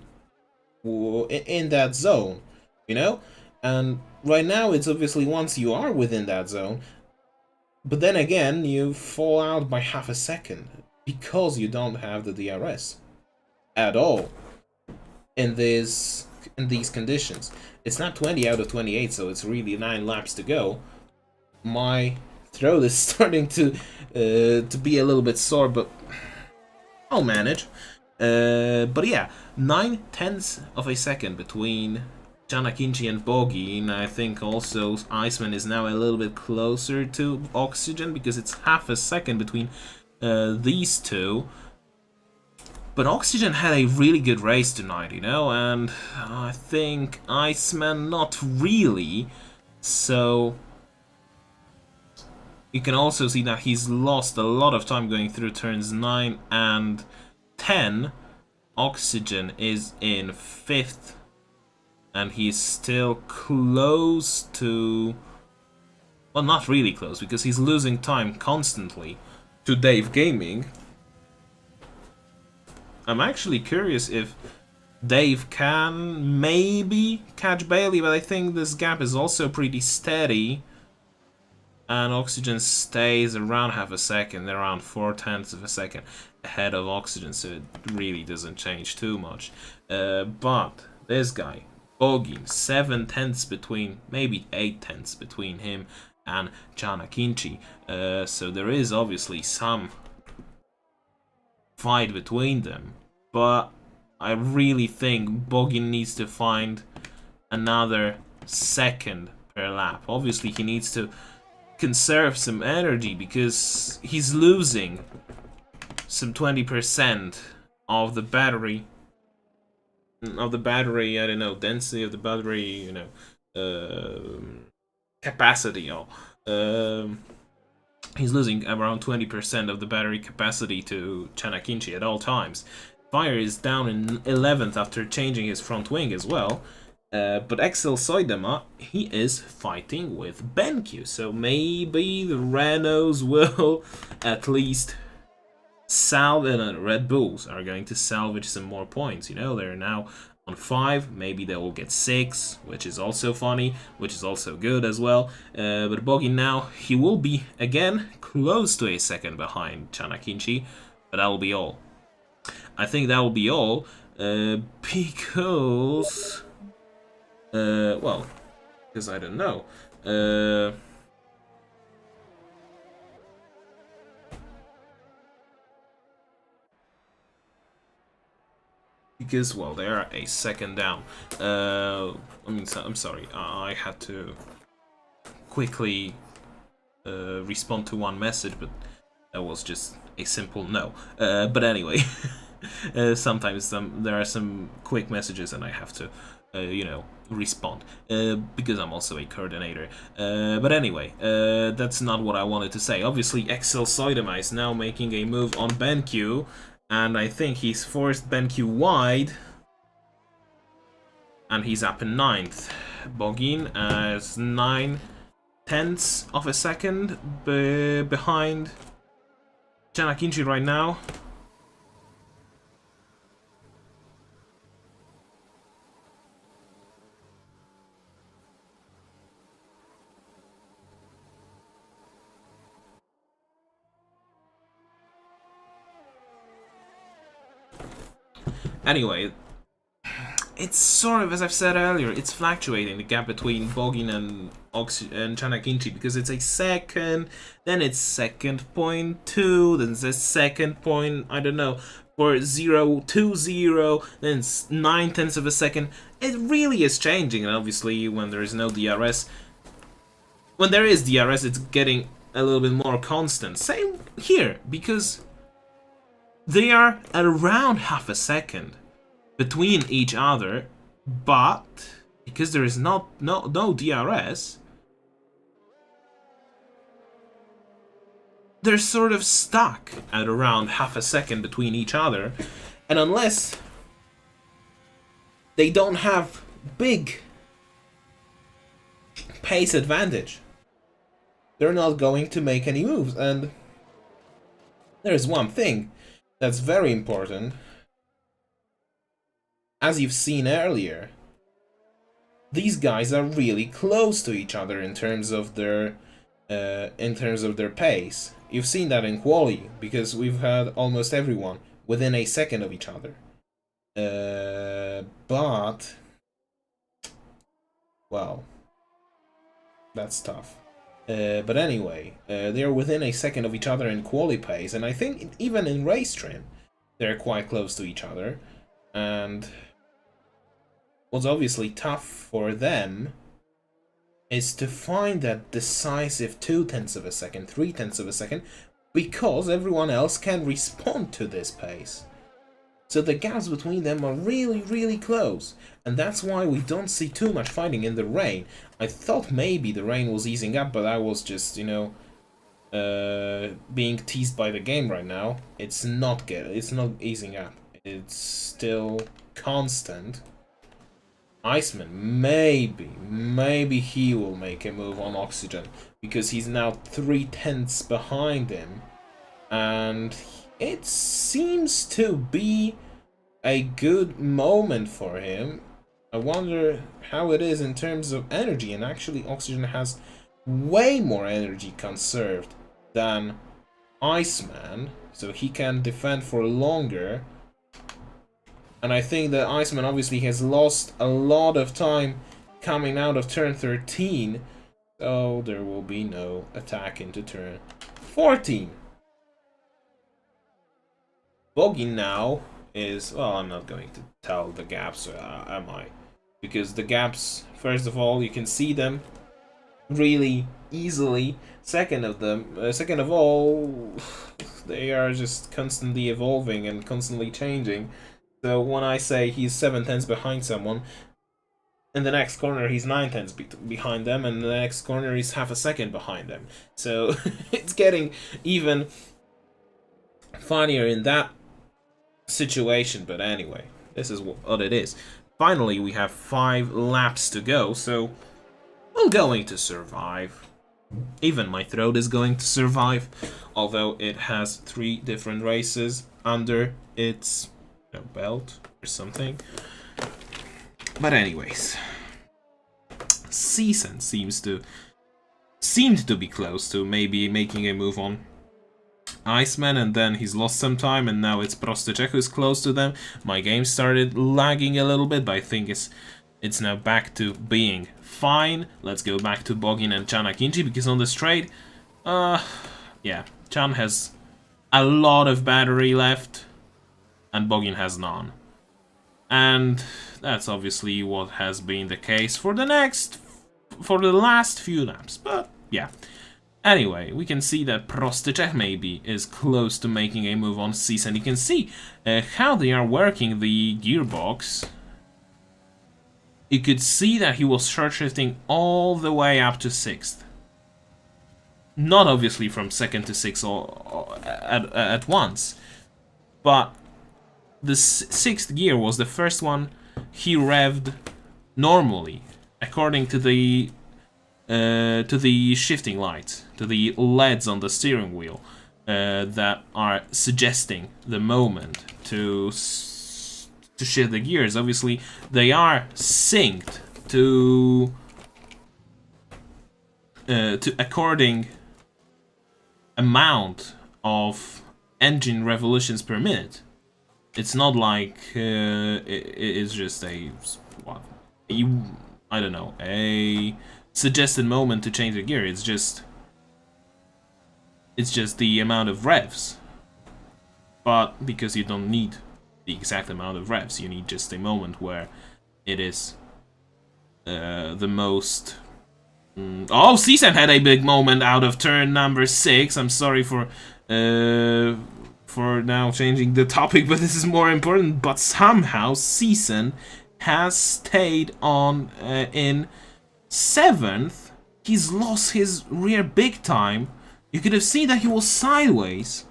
that zone, you know? And right now it's obviously once you are within that zone, but then again you fall out by half a second because you don't have the DRS at all in these conditions. It's not 20 out of 28, so it's really 9 laps to go. My throat is starting to be a little bit sore, but I'll manage. But yeah, 9/10 of a second between Janakinchi and Bogin. I think also Iceman is now a little bit closer to Oxygen because it's half a second between these two. But Oxygen had a really good race tonight, you know, and I think Iceman not really. So you can also see that he's lost a lot of time going through turns 9 and 10. Oxygen is in 5th, and he's still close to... well, not really close, because he's losing time constantly to Dave Gaming. I'm actually curious if Dave can maybe catch Bailey, but I think this gap is also pretty steady. And Oxygen stays around half a second, around 4/10 of a second ahead of Oxygen, so it really doesn't change too much. But this guy, Bogin, 7/10 between, maybe 8/10 between him and Janakinchi. So there is obviously some fight between them, but I really think Bogin needs to find another second per lap. Obviously he needs to conserve some energy because he's losing some 20% of the battery, I don't know, density of the battery, you know, capacity. He's losing around 20% of the battery capacity to Janakinchi at all times. Fire is down in 11th after changing his front wing as well. But Excel Soidema, he is fighting with BenQ, so maybe the Renaults will at least salvage, Red Bulls are going to salvage some more points, you know, they're now on 5, maybe they will get 6, which is also funny, which is also good as well. But Bogin now, he will be again close to a second behind Chanakinchi, but that will be all. I think that will be all, because, well, because I don't know. Because, well, they are a second down. I'm sorry, I had to quickly respond to one message, but that was just a simple no. But anyway, sometimes there are some quick messages and I have to, you know, respond, because I'm also a coordinator. But anyway, that's not what I wanted to say. Obviously, Excel Soidama is now making a move on BenQ, and I think he's forced BenQ wide, and he's up in 9th. Bogin is 9/10 of a second behind Chanakinchi right now. Anyway, it's sort of, as I've said earlier, it's fluctuating, the gap between Bogin and Chanakinchi, because it's a second, then it's 2.2, then it's a second point, I don't know, for 0.20, then it's 9/10 of a second. It really is changing, and obviously when there is no DRS, when there is DRS, it's getting a little bit more constant. Same here, because they are around half a second between each other, but because there is no DRS, they're sort of stuck at around half a second between each other, and unless they don't have big pace advantage, they're not going to make any moves. And there's one thing that's very important. As you've seen earlier, these guys are really close to each other in terms of their pace. You've seen that in quali, because we've had almost everyone within a second of each other. But well, that's tough. But anyway, they're within a second of each other in quali pace, and I think even in race trim, they're quite close to each other. And what's obviously tough for them is to find that decisive 0.2 of a second, 0.3 of a second, because everyone else can respond to this pace. So the gaps between them are really, really close, and that's why we don't see too much fighting in the rain. I thought maybe the rain was easing up, but I was just, you know, being teased by the game right now. It's not easing up. It's still constant. Iceman, maybe he will make a move on Oxygen, because he's now 0.3 behind him, and it seems to be a good moment for him. I wonder how it is in terms of energy, and actually Oxygen has way more energy conserved than Iceman, so he can defend for longer. And I think that Iceman obviously has lost a lot of time coming out of turn 13, so there will be no attack into turn 14. Bogin now is, well, I'm not going to tell the gaps, am I? Because the gaps, first of all, you can see them really easily. Second of all, they are just constantly evolving and constantly changing. So when I say he's 0.7 behind someone, in the next corner he's 0.9 behind them, and in the next corner he's half a second behind them. So it's getting even funnier in that situation, but anyway, this is what it is. Finally, we have 5 laps to go, so we're going to survive. Even my throat is going to survive, although it has 3 different races under its belt or something. But anyways, Season seemed to be close to maybe making a move on Iceman, and then he's lost some time, and now it's Prostechek who's close to them. My game started lagging a little bit, but I think it's now back to being fine. Let's go back to Bogin and Chan Akinci, because on the straight, yeah, Chan has a lot of battery left, and Bogin has none. And that's obviously what has been the case for the last few laps, but yeah. Anyway, we can see that Prostechek maybe is close to making a move on Season. You can see how they are working the gearbox. You could see that he was short shifting all the way up to 6th. Not obviously from 2nd to 6th or at once, but the 6th gear was the first one he revved normally, according to the shifting lights, to the LEDs on the steering wheel that are suggesting the moment to shift the gears. Obviously, they are synced to according amount of engine revolutions per minute. It's not like it's just a what I don't know, a suggested moment to change the gear. It's just the amount of revs. But because you don't need the exact amount of revs, you need just a moment where it is the most. Oh, Season had a big moment out of turn number 6. I'm sorry for now changing the topic, but this is more important. But somehow Season has stayed on in 7th. He's lost his rear big time. You could have seen that he was sideways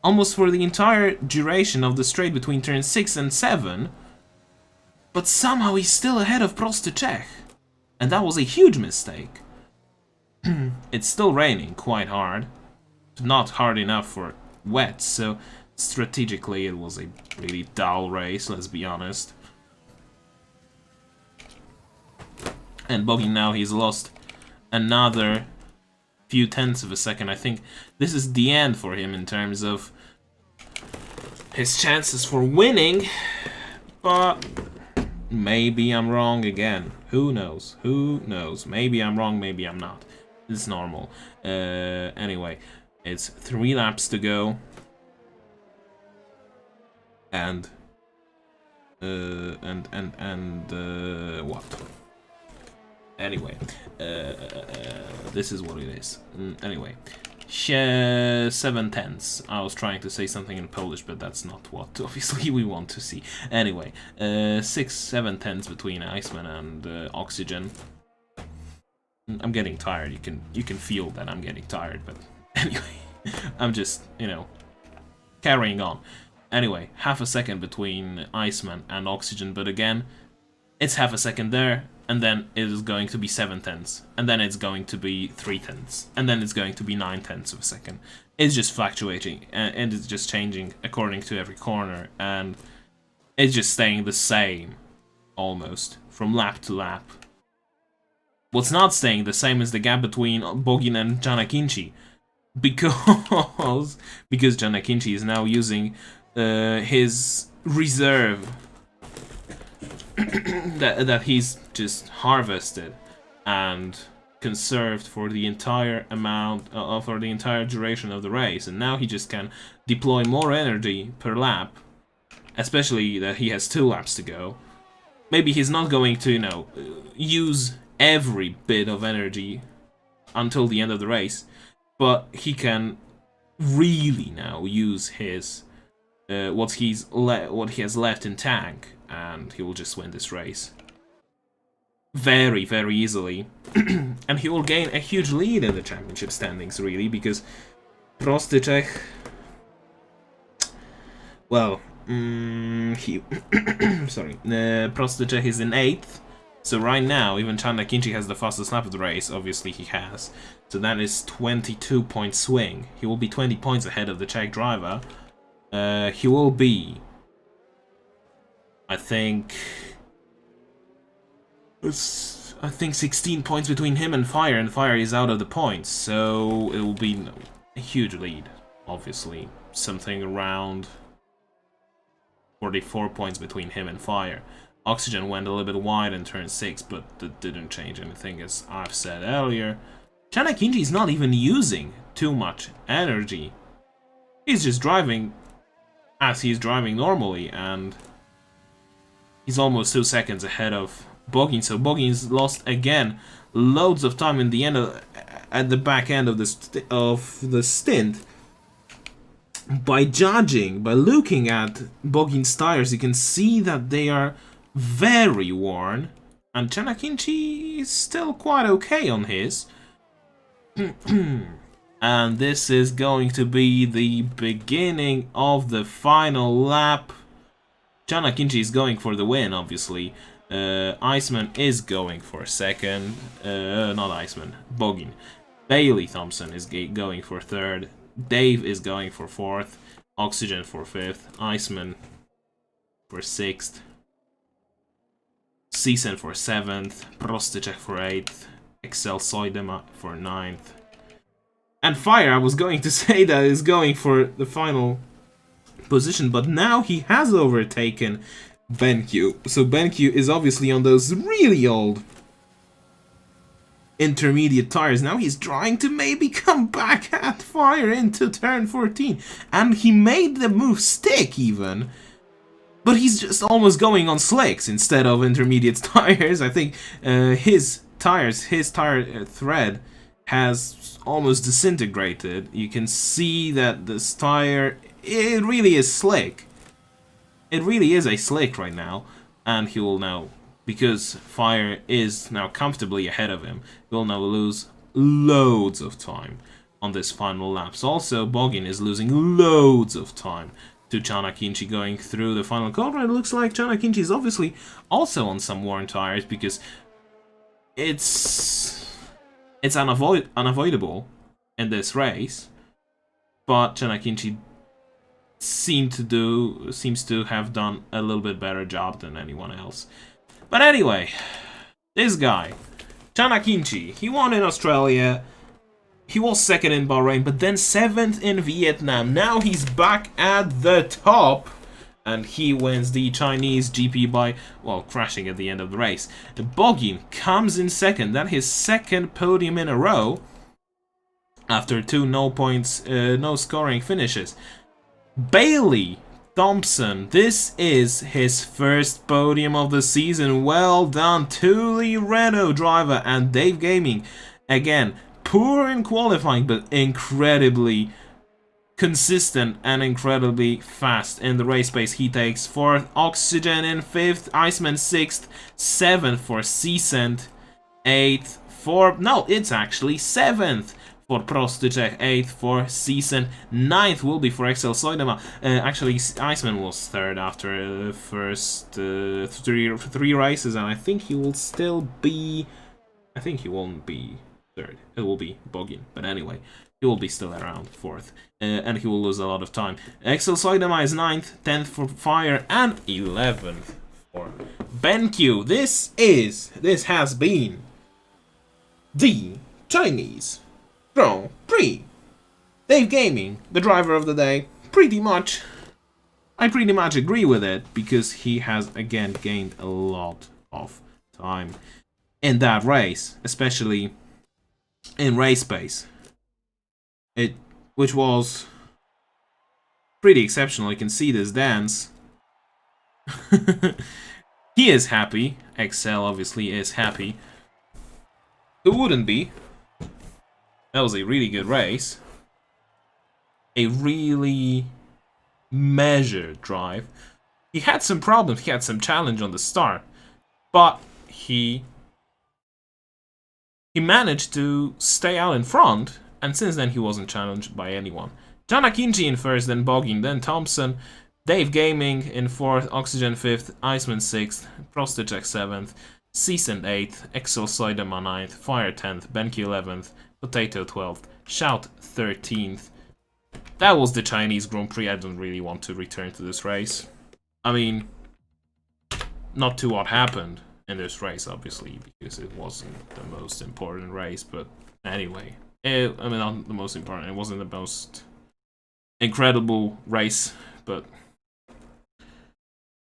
almost for the entire duration of the straight between turn 6 and 7. But somehow he's still ahead of Prostechek. And that was a huge mistake. It's still raining quite hard. Not hard enough for wet, so strategically it was a really dull race, let's be honest. And Bogin now, he's lost another few tenths of a second. I think this is the end for him in terms of his chances for winning, but maybe I'm wrong again. Who knows? Who knows? Maybe I'm wrong, maybe I'm not. It's normal. Anyway, it's 3 laps to go, and what? Anyway, this is what it is. Anyway, 7 tenths. I was trying to say something in Polish, but that's not what obviously we want to see. Anyway, 6-7 tenths between Iceman and Oxygen. I'm getting tired. You can feel that I'm getting tired, but anyway, I'm just, you know, carrying on. Anyway, half a second between Iceman and Oxygen, but again, it's half a second there, and then it is going to be 7 tenths, and then it's going to be 3 tenths, and then it's going to be 9 tenths of a second. It's just fluctuating, and it's just changing according to every corner, and it's just staying the same, almost, from lap to lap. What's not staying the same is the gap between Bogin and Chan Akinci, because Chan Akinci is now using his reserve that he's just harvested and conserved for the entire amount for the entire duration of the race, and now he just can deploy more energy per lap, especially that he has 2 laps to go. Maybe he's not going to, you know, use every bit of energy until the end of the race, but he can really now use his what he has left in tank, and he will just win this race very, very easily. And he will gain a huge lead in the championship standings, really, because Prostechek, well, Prostechek is in 8th. So right now, even Chan Akinci has the fastest lap of the race, obviously he has. So that is 22-point swing. He will be 20 points ahead of the Czech driver. He will be, I think, I think 16 points between him and Fire is out of the points, so it will be a huge lead, obviously. Something around 44 points between him and Fire. Oxygen went a little bit wide in turn 6, but that didn't change anything, as I've said earlier. Chanakinji is not even using too much energy. He's just driving as he's driving normally, and he's almost 2 seconds ahead of Boggin. So Boggin's lost again loads of time in the end at the back end of the stint. By looking at Boggin's tires, you can see that they are very worn, and Chanakinji is still quite okay on his. And this is going to be the beginning of the final lap. Chanakinji is going for the win, obviously. Iceman is going for second. Not Iceman, Boggin. Bailey Thompson is going for third. Dave is going for fourth. Oxygen for fifth. Iceman for sixth. Season for seventh. Prostyczek for eighth. Excel Soidema for ninth. And Fire, I was going to say that is going for the final position, but now he has overtaken BenQ. So BenQ is obviously on those really old intermediate tires. Now he's trying to maybe come back at Fire into turn 14. And he made the move stick even. But he's just almost going on slicks instead of intermediate tires. I think his tire thread has almost disintegrated. You can see that this tire, it really is slick. It really is a slick right now. And he will now, because Fire is now comfortably ahead of him, he will now lose loads of time on this final laps. Also, Boggin is losing loads of time to Chanakinji going through the final corner. It looks like Chanakinji is obviously also on some worn tires, because it's unavoidable in this race. But Chanakinji seems to have done a little bit better job than anyone else. But anyway, this guy, Chanakinji, he won in Australia. He was second in Bahrain, but then 7th in Vietnam. Now he's back at the top, and he wins the Chinese GP by, well, crashing at the end of the race. Boggin comes in second. That's his second podium in a row after 2 no scoring finishes. Bailey Thompson, this is his first podium of the season. Well done to the Renault driver. And Dave Gaming, again, poor in qualifying, but incredibly consistent and incredibly fast in the race pace. He takes 4th, Oxygen in 5th, Iceman 6th, 7th for Seascent, 8th for, no, it's actually 7th for Prostyczek, 8th for Season, 9th will be for Excel Soidema. Actually, Iceman was 3rd after the first three races, and I think he will still be, I think he won't be 3rd. It will be Boggin, but anyway, he will be still around 4th, and he will lose a lot of time. Excel Soidema is 9th, 10th for Fire, and 11th for BenQ. This has been the Chinese Grand Prix. Dave Gaming, the driver of the day, I pretty much agree with it, because he has again gained a lot of time in that race, especially in race pace, which was pretty exceptional. You can see this dance. He is happy. Excel obviously is happy. Who wouldn't be? That was a really good race. A really measured drive. He had some problems. He had some challenge on the start, but he managed to stay out in front, and since then he wasn't challenged by anyone. Chanakinji in 1st, then Boggin, then Thompson, Dave Gaming in 4th, Oxygen 5th, Iceman 6th, Prostyczek 7th, Seasoned 8th, Excel Soidema 9th, Fire 10th, BenQ 11th, Potato 12th, Shout 13th. That was the Chinese Grand Prix. I don't really want to return to this race. I mean, not to what happened in this race, obviously, because it wasn't the most important race. But anyway, I mean, not the most important. It wasn't the most incredible race, but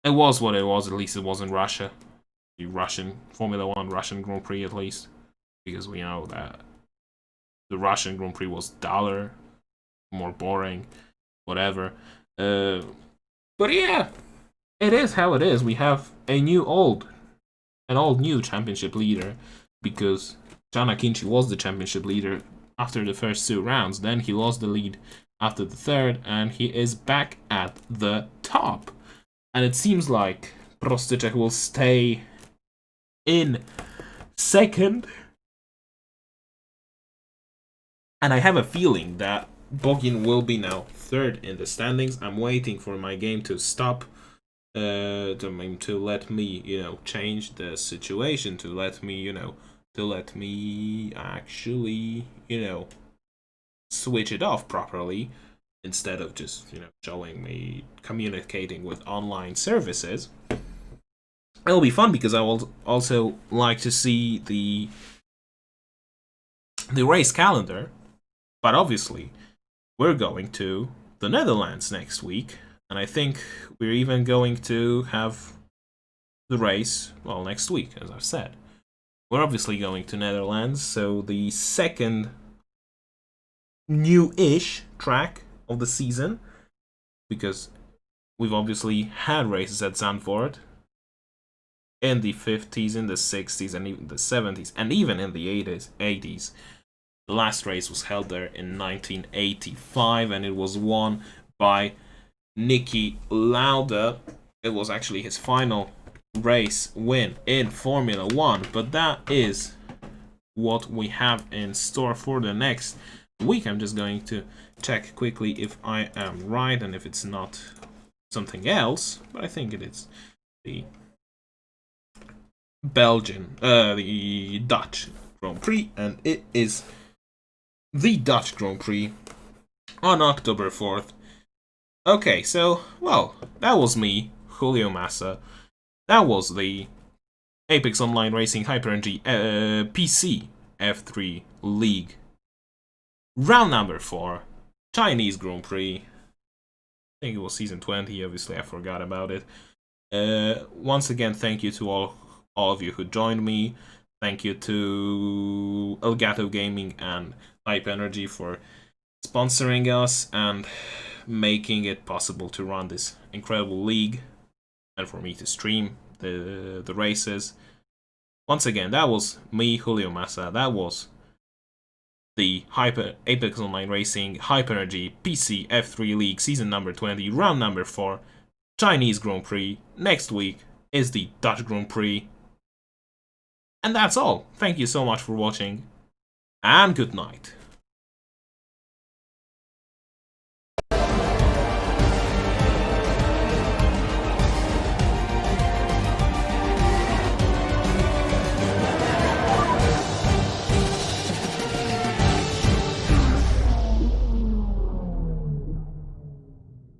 it was what it was. At least it wasn't Russia, the Russian Formula 1 Russian Grand Prix, at least, because we know that the Russian Grand Prix was duller, more boring, whatever. But yeah, it is how it is. We have an old new championship leader, because John Akinci was the championship leader after the first 2 rounds. Then he lost the lead after the third, and he is back at the top. And it seems like Prostyczek will stay in second. And I have a feeling that Bogin will be now third in the standings. I'm waiting for my game to stop, to let me, change the situation, to let me actually, switch it off properly, instead of just, showing me communicating with online services. It'll be fun, because I will also like to see the race calendar. But obviously, we're going to the Netherlands next week, and I think we're even going to have the race, well, next week, as I've said. We're obviously going to Netherlands, so the second new-ish track of the season, because we've obviously had races at Zandvoort in the 50s, in the 60s, and even the 70s, and even in the 80s. The last race was held there in 1985, and it was won by Niki Lauda. It was actually his final race win in Formula 1, but that is what we have in store for the next week. I'm just going to check quickly if I am right and if it's not something else, but I think it is the the Dutch Grand Prix, and it is the Dutch Grand Prix on October 4th. Okay, so, well, that was me, Julio Massa. That was the Apex Online Racing HyperNG PC F3 League. Round number 4, Chinese Grand Prix. I think it was season 20, obviously I forgot about it. Once again, thank you to all of you who joined me. Thank you to Elgato Gaming and Hype Energy for sponsoring us and making it possible to run this incredible league, and for me to stream the races. Once again, that was me, Julio Massa. That was the Apex Online Racing Hype Energy PC F3 League season number 20, round number 4, Chinese Grand Prix. Next week is the Dutch Grand Prix. And that's all. Thank you so much for watching, and good night.